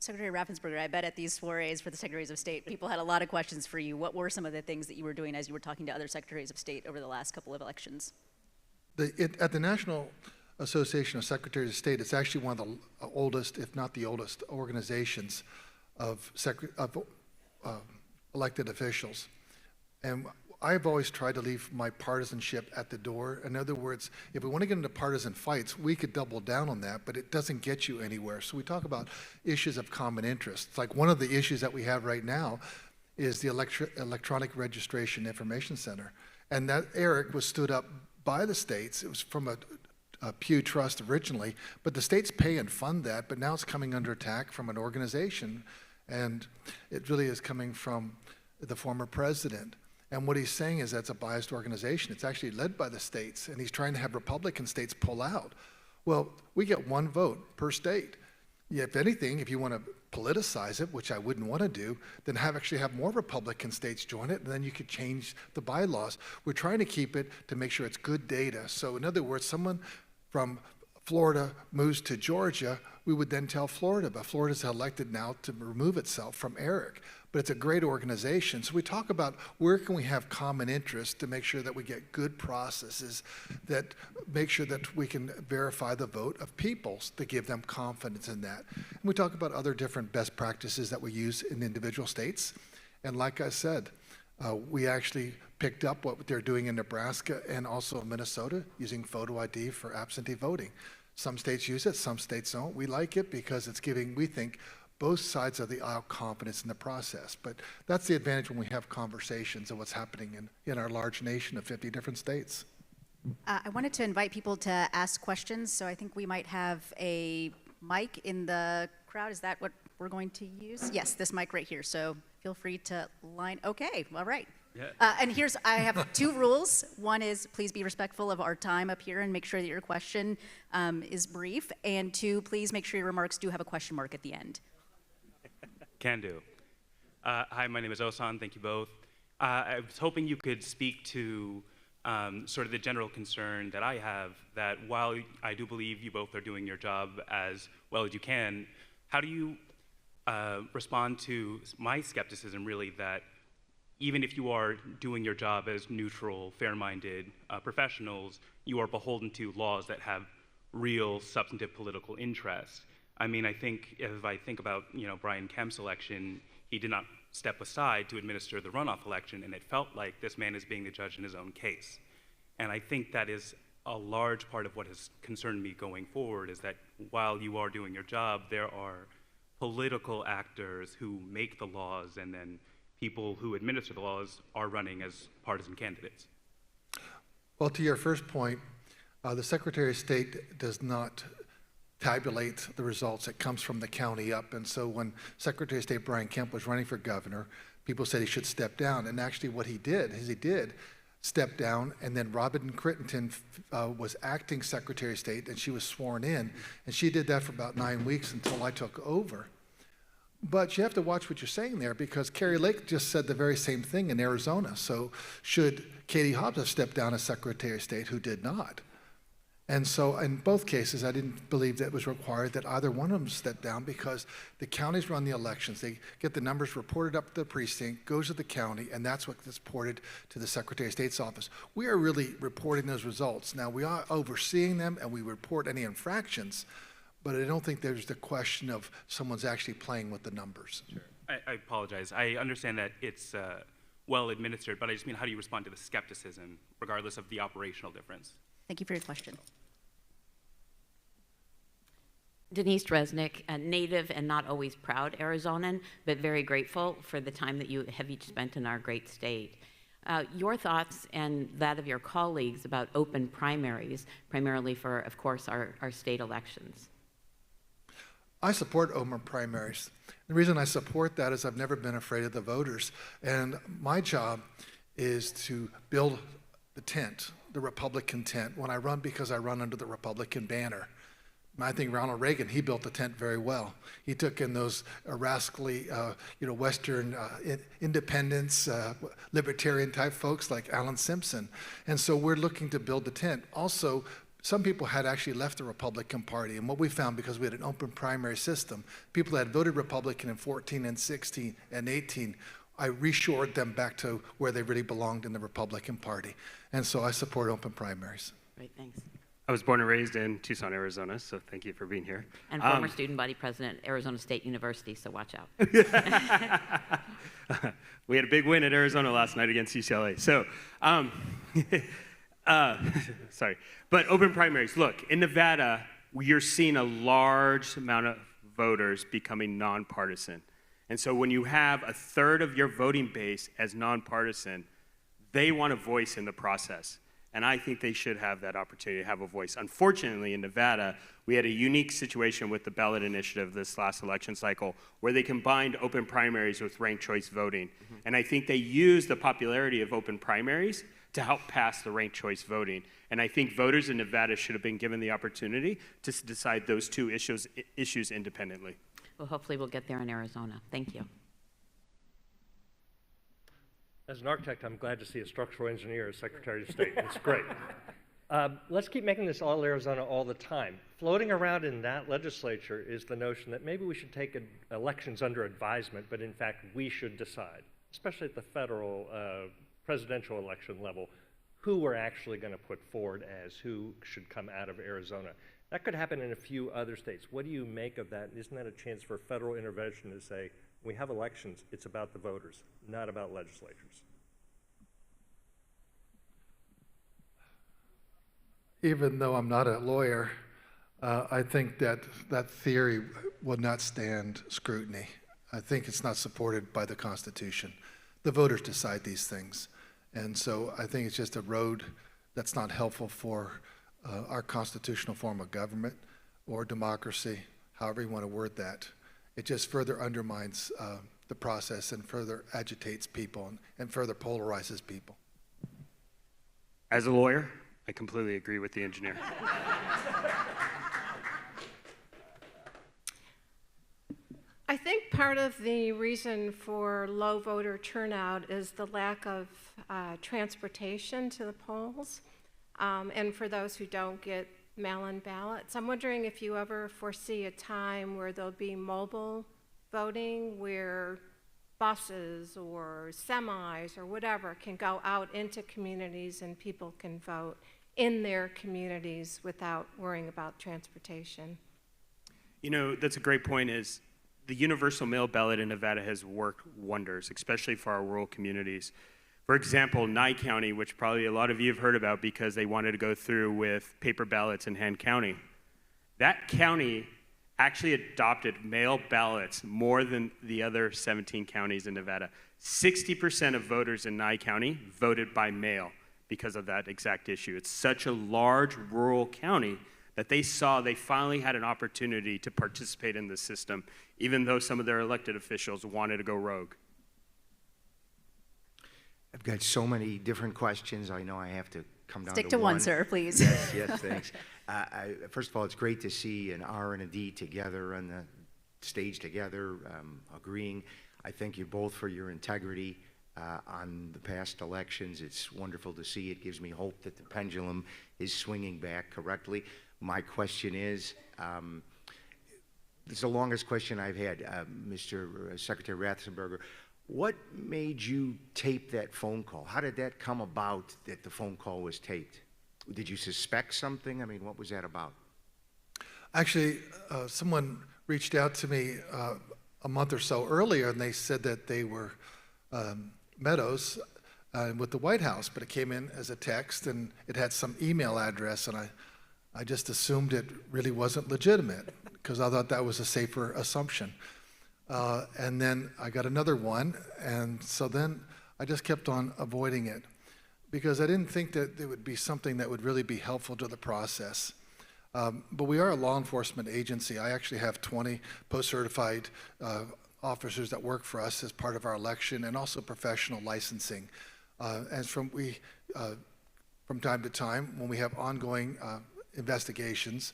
Secretary Raffensperger, I bet at these soirees for the Secretaries of State, people had a lot of questions for you. What were some of the things that you were doing as you were talking to other Secretaries of State over the last couple of elections? At the National Association of Secretaries of State, it's actually one of the oldest, if not the oldest, organizations of elected officials. And I've always tried to leave my partisanship at the door. In other words, if we want to get into partisan fights, we could double down on that, but it doesn't get you anywhere. So we talk about issues of common interest. It's like one of the issues that we have right now is the Electronic Registration Information Center. And that, Eric, was stood up by the states. It was from a Pew Trust originally, but the states pay and fund that, but now it's coming under attack from an organization, and it really is coming from the former president. And what he's saying is that's a biased organization. It's actually led by the states, and he's trying to have Republican states pull out. Well, we get one vote per state. Yeah, if anything, if you want to politicize it, which I wouldn't want to do, then actually have more Republican states join it, and then you could change the bylaws. We're trying to keep it to make sure it's good data. So in other words, someone from Florida moves to Georgia, we would then tell Florida, but Florida's elected now to remove itself from ERIC. But it's a great organization. So we talk about where can we have common interests to make sure that we get good processes that make sure that we can verify the vote of peoples to give them confidence in that. And we talk about other different best practices that we use in individual states. And like I said, we actually picked up what they're doing in Nebraska and also in Minnesota using photo ID for absentee voting. Some states use it, some states don't. We like it because it's giving, we think, both sides of the aisle confidence in the process. But that's the advantage when we have conversations of what's happening in our large nation of 50 different states. I wanted to invite people to ask questions, so I think we might have a mic in the crowd. Is that what we're going to use? Yes, this mic right here. So feel free to line. Okay, all right. Yeah. And I have 2 rules. One is please be respectful of our time up here and make sure that your question is brief. And 2, please make sure your remarks do have a question mark at the end. Can do. Hi, my name is Osan. Thank you both. I was hoping you could speak to sort of the general concern that I have that while I do believe you both are doing your job as well as you can, how do you respond to my skepticism really that even if you are doing your job as neutral, fair-minded professionals, you are beholden to laws that have real substantive political interest? I mean, I think if I think about, Brian Kemp's election, he did not step aside to administer the runoff election, and it felt like this man is being the judge in his own case. And I think that is a large part of what has concerned me going forward, is that while you are doing your job, there are political actors who make the laws, and then people who administer the laws are running as partisan candidates. Well, to your first point, the Secretary of State does not tabulate the results. It comes from the county up. And so when Secretary of State Brian Kemp was running for governor, people said he should step down. And actually what he did is he did step down, and then Robin Crittenton was acting Secretary of State, and she was sworn in. And she did that for about 9 weeks until I took over. But you have to watch what you're saying there, because Kari Lake just said the very same thing in Arizona. So should Katie Hobbs have stepped down as Secretary of State, who did not? And so in both cases, I didn't believe that it was required that either one of them step down, because the counties run the elections. They get the numbers reported up to the precinct, goes to the county, and that's what gets reported to the Secretary of State's office. We are really reporting those results. Now, we are overseeing them, and we report any infractions, but I don't think there's the question of someone's actually playing with the numbers. Sure. I apologize. I understand that it's well administered, but I just mean, how do you respond to the skepticism, regardless of the operational difference? Thank you for your question. Denise Resnick, a native and not always proud Arizonan, but very grateful for the time that you have each spent in our great state. Your thoughts and that of your colleagues about open primaries, primarily for, of course, our state elections. I support open primaries. The reason I support that is I've never been afraid of the voters. And my job is to build the tent, the Republican tent, when I run, because I run under the Republican banner. I think Ronald Reagan, he built the tent very well. He took in those rascally, Western independents, libertarian type folks like Alan Simpson. And so we're looking to build the tent. Also, some people had actually left the Republican Party, and what we found, because we had an open primary system, people that had voted Republican in 14 and 16 and 18, I reshored them back to where they really belonged in the Republican Party. And so I support open primaries. Great, thanks. I was born and raised in Tucson, Arizona, so thank you for being here. And former student body president at Arizona State University, so watch out. We had a big win at Arizona last night against UCLA. So, sorry. But open primaries, look, in Nevada, you're seeing a large amount of voters becoming nonpartisan. And so when you have a third of your voting base as nonpartisan, they want a voice in the process. And I think they should have that opportunity to have a voice. Unfortunately, in Nevada, we had a unique situation with the ballot initiative this last election cycle, where they combined open primaries with ranked choice voting. Mm-hmm. And I think they used the popularity of open primaries to help pass the ranked choice voting. And I think voters in Nevada should have been given the opportunity to decide those two issues independently. Well, hopefully we'll get there in Arizona. Thank you. As an architect, I'm glad to see a structural engineer as Secretary of State. It's great. Let's keep making this all Arizona all the time. Floating around in that legislature is the notion that maybe we should take elections under advisement, but in fact we should decide, especially at the federal presidential election level, who we're actually going to put forward as who should come out of Arizona. That could happen in a few other states. What do you make of that? Isn't that a chance for federal intervention to say, we have elections, it's about the voters, not about legislatures? Even though I'm not a lawyer, I think that that theory would not stand scrutiny. I think it's not supported by the Constitution. The voters decide these things. And so I think it's just a road that's not helpful for our constitutional form of government or democracy, however you want to word that. It just further undermines the process and further agitates people and further polarizes people. As a lawyer, I completely agree with the engineer. I think part of the reason for low voter turnout is the lack of transportation to the polls. And for those who don't get mail-in ballots, I'm wondering if you ever foresee a time where there'll be mobile voting, where buses or semis or whatever can go out into communities and people can vote in their communities without worrying about transportation. You know, that's a great point. Is the universal mail ballot in Nevada has worked wonders, especially for our rural communities. For example, Nye County, which probably a lot of you have heard about because they wanted to go through with paper ballots in Hand County. That county actually adopted mail ballots more than the other 17 counties in Nevada. 60% of voters in Nye County voted by mail because of that exact issue. It's such a large rural county that they saw they finally had an opportunity to participate in the system, even though some of their elected officials wanted to go rogue. I've got so many different questions. I know I have to come down Stick to to one, sir, please. Yes, thanks. First of all, it's great to see an R and a D together on the stage together, agreeing. I thank you both for your integrity on the past elections. It's wonderful to see. It gives me hope that the pendulum is swinging back correctly. My question is, this is the longest question I've had, Mr. Secretary Raffensperger. What made you tape that phone call? How did that come about that the phone call was taped? Did you suspect something? I mean, what was that about? Actually, someone reached out to me a month or so earlier, and they said that they were Meadows with the White House, but it came in as a text, and it had some email address, and I just assumed it really wasn't legitimate because I thought that was a safer assumption. And then I got another one, and so then I just kept on avoiding it because I didn't think that it would be something that would really be helpful to the process. But we are a law enforcement agency. I actually have 20 post-certified officers that work for us as part of our election and also professional licensing. And from time to time, when we have ongoing investigations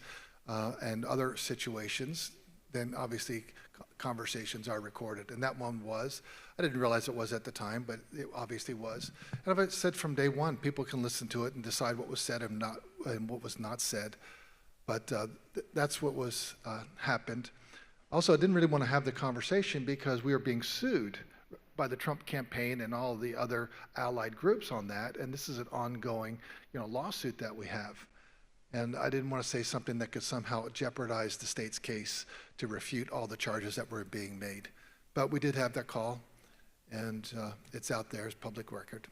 and other situations, then obviously conversations are recorded. And that one was. I didn't realize it was at the time, but it obviously was. And I've said from day one, people can listen to it and decide what was said and what was not said. But that's what was happened. Also, I didn't really want to have the conversation because we were being sued by the Trump campaign and all the other allied groups on that. And this is an ongoing, lawsuit that we have. And I didn't want to say something that could somehow jeopardize the state's case to refute all the charges that were being made. But we did have that call, and it's out there as public record.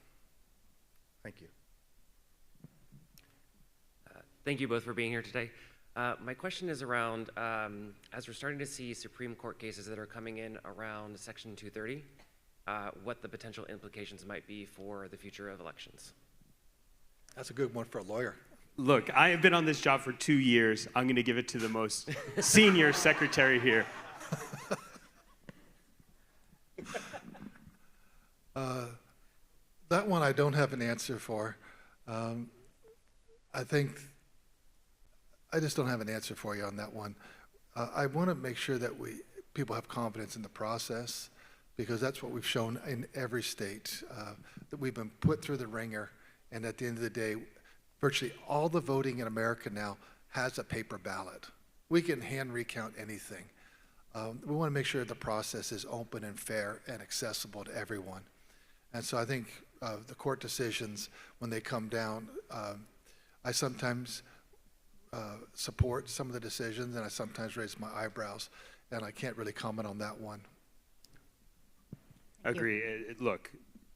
Thank you. Thank you both for being here today. My question is around, as we're starting to see Supreme Court cases that are coming in around Section 230, what the potential implications might be for the future of elections. That's a good one for a lawyer. Look, I have been on this job for 2 years. I'm going to give it to the most senior secretary here. That one I don't have an answer for. I just don't have an answer for you on that one. I want to make sure that people have confidence in the process, because that's what we've shown in every state, that we've been put through the ringer, and at the end of the day, Virtually all the voting in America now has a paper ballot. We can hand recount anything. We want to make sure the process is open and fair and accessible to everyone. And so I think the court decisions, when they come down, I sometimes support some of the decisions, and I sometimes raise my eyebrows, and I can't really comment on that one. Agree. Look,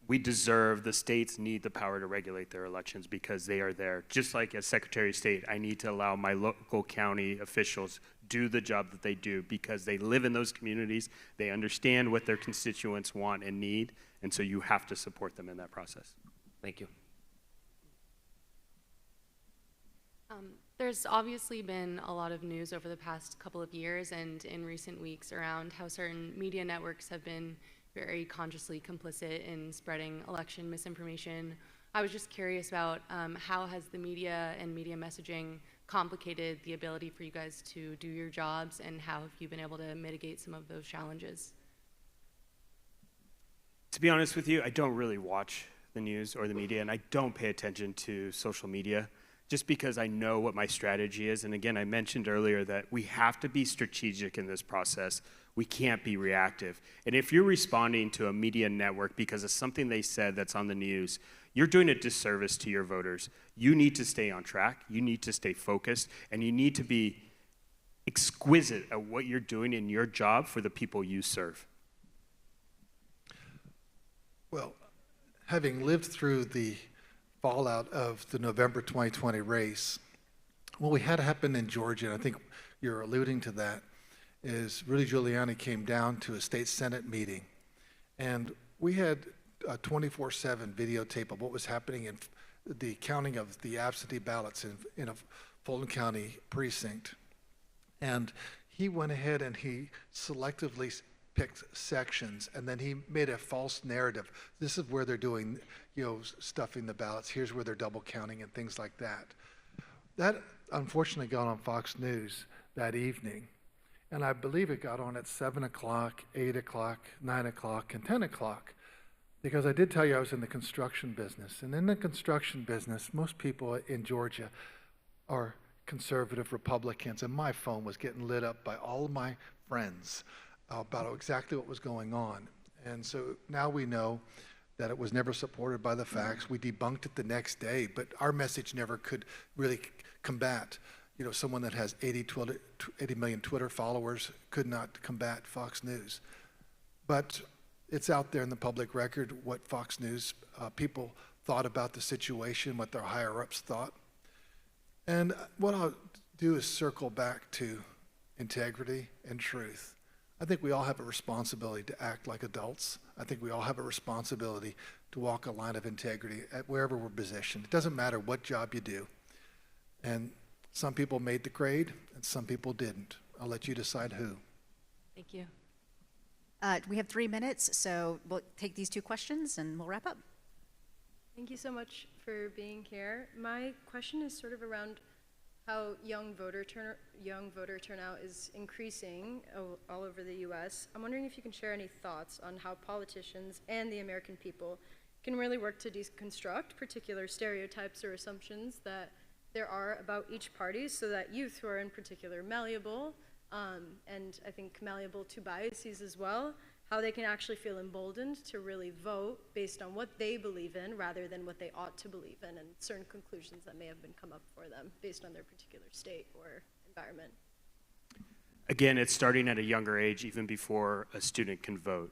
we deserve, the states need the power to regulate their elections because they are there. Just like as Secretary of State, I need to allow my local county officials do the job that they do because they live in those communities, they understand what their constituents want and need, and so you have to support them in that process. Thank you. There's obviously been a lot of news over the past couple of years and in recent weeks around how certain media networks have been very consciously complicit in spreading election misinformation. I was just curious about how has the media and media messaging complicated the ability for you guys to do your jobs, and how have you been able to mitigate some of those challenges? To be honest with you, I don't really watch the news or the media, and I don't pay attention to social media just because I know what my strategy is. And again, I mentioned earlier that we have to be strategic in this process. We can't be reactive. And if you're responding to a media network because of something they said that's on the news, you're doing a disservice to your voters. You need to stay on track, you need to stay focused, and you need to be exquisite at what you're doing in your job for the people you serve. Well, having lived through the fallout of the November 2020 race, what we had happen in Georgia, and I think you're alluding to that, is Rudy Giuliani came down to a state Senate meeting, and we had a 24/7 videotape of what was happening in the counting of the absentee ballots in a Fulton County precinct. And he went ahead and he selectively picked sections, and then he made a false narrative. This is where they're doing, stuffing the ballots. Here's where they're double counting and things like that. That unfortunately got on Fox News that evening. And I believe it got on at 7 o'clock, 8 o'clock, 9 o'clock, and 10 o'clock. Because I did tell you I was in the construction business. And in the construction business, most people in Georgia are conservative Republicans. And my phone was getting lit up by all of my friends about exactly what was going on. And so now we know that it was never supported by the facts. We debunked it the next day, but our message never could really combat. Someone that has 80 million Twitter followers could not combat Fox News. But it's out there in the public record what Fox News people thought about the situation, what their higher-ups thought. And what I'll do is circle back to integrity and truth. I think we all have a responsibility to act like adults. I think we all have a responsibility to walk a line of integrity at wherever we're positioned. It doesn't matter what job you do. And some people made the grade, and some people didn't. I'll let you decide who. Thank you. We have 3 minutes, so we'll take these 2 questions and we'll wrap up. Thank you so much for being here. My question is sort of around how young voter turnout is increasing all over the U.S. I'm wondering if you can share any thoughts on how politicians and the American people can really work to deconstruct particular stereotypes or assumptions that there are about each party, so that youth who are in particular malleable, and I think malleable to biases as well, how they can actually feel emboldened to really vote based on what they believe in rather than what they ought to believe in, and certain conclusions that may have been come up for them based on their particular state or environment. Again, it's starting at a younger age, even before a student can vote.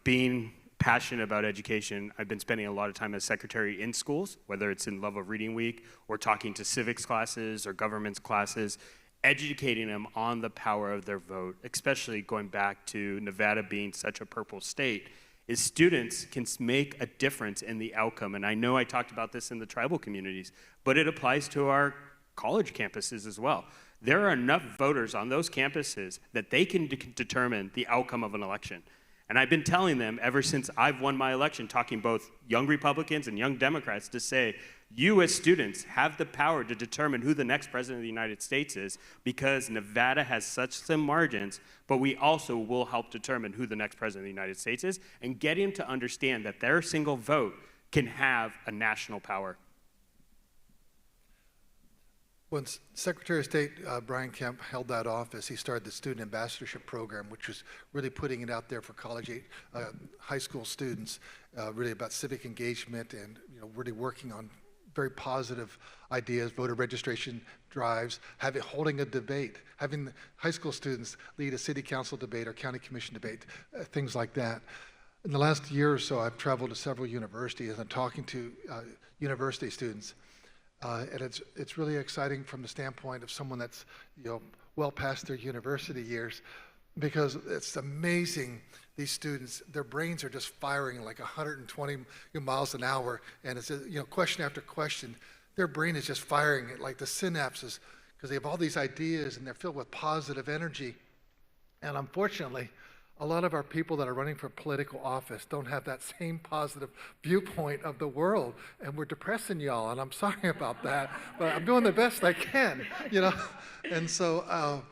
Being passionate about education, I've been spending a lot of time as secretary in schools, whether it's in Love of Reading Week or talking to civics classes or governments classes, educating them on the power of their vote, especially going back to Nevada being such a purple state, is students can make a difference in the outcome. And I know I talked about this in the tribal communities, but it applies to our college campuses as well. There are enough voters on those campuses that they can determine the outcome of an election. And I've been telling them ever since I've won my election, talking both young Republicans and young Democrats, to say, you as students have the power to determine who the next president of the United States is, because Nevada has such slim margins, but we also will help determine who the next president of the United States is, and get him to understand that their single vote can have a national power. When Secretary of State Brian Kemp held that office, he started the Student Ambassadorship Program, which was really putting it out there for high school students, really about civic engagement and really working on very positive ideas, voter registration drives, holding a debate, having the high school students lead a city council debate or county commission debate, things like that. In the last year or so, I've traveled to several universities and talking to university students. And it's really exciting from the standpoint of someone that's well past their university years, because it's amazing. These students, their brains are just firing like 120 miles an hour, and it's question after question. Their brain is just firing like the synapses, because they have all these ideas and they're filled with positive energy. And unfortunately, a lot of our people that are running for political office don't have that same positive viewpoint of the world, and we're depressing y'all, and I'm sorry about that, but I'm doing the best I can, And so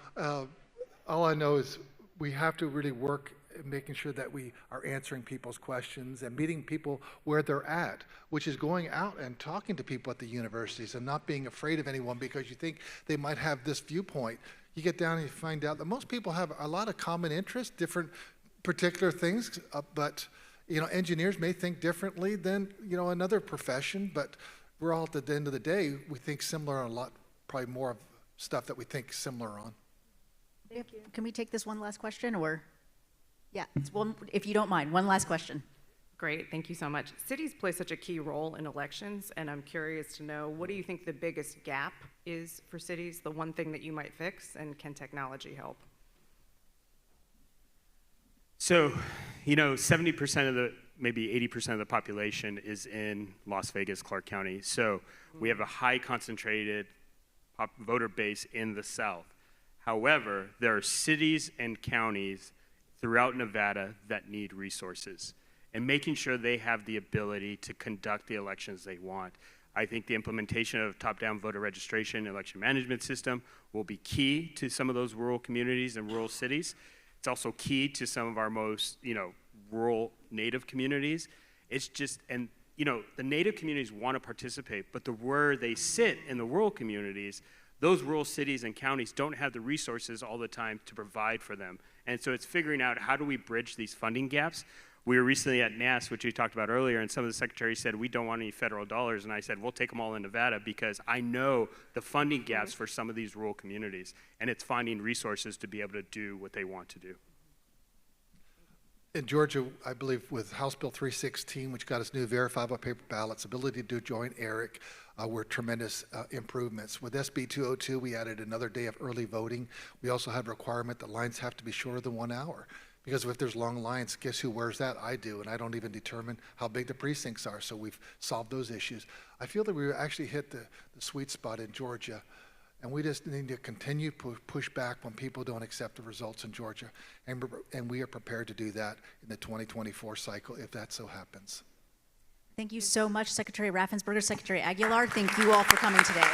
all I know is we have to really work at making sure that we are answering people's questions and meeting people where they're at, which is going out and talking to people at the universities and not being afraid of anyone because you think they might have this viewpoint. You get down and you find out that most people have a lot of common interests, different particular things, but engineers may think differently than another profession, but we're all, at the end of the day, we think similar on a lot, probably more of stuff that we think similar on. Thank you. Can we take this one last question, or? Yeah, it's one, if you don't mind, one last question. Great, thank you so much. Cities play such a key role in elections, and I'm curious to know, what do you think the biggest gap is for cities, the one thing that you might fix, and can technology help? So, 70% of the, maybe 80% of the population is in Las Vegas, Clark County. So we have a high concentrated voter base in the South. However, there are cities and counties throughout Nevada that need resources, and making sure they have the ability to conduct the elections they want. I think the implementation of top-down voter registration and election management system will be key to some of those rural communities and rural cities. It's also key to some of our most, rural Native communities. It's just, and the Native communities want to participate, but where they sit in the rural communities, those rural cities and counties don't have the resources all the time to provide for them. And so it's figuring out, how do we bridge these funding gaps? We were recently at NAS, which we talked about earlier, and some of the secretaries said, we don't want any federal dollars. And I said, we'll take them all in Nevada, because I know the funding gaps for some of these rural communities, and it's finding resources to be able to do what they want to do. In Georgia, I believe with House Bill 316, which got us new verifiable paper ballots, ability to do joint ERIC, were tremendous improvements. With SB 202, we added another day of early voting. We also had a requirement that lines have to be shorter than 1 hour. Because if there's long lines, guess who wears that? I do, and I don't even determine how big the precincts are, so we've solved those issues. I feel that we actually hit the sweet spot in Georgia, and we just need to continue to push back when people don't accept the results in Georgia, and we are prepared to do that in the 2024 cycle if that so happens. Thank you so much, Secretary Raffensperger, Secretary Aguilar. Thank you all for coming today.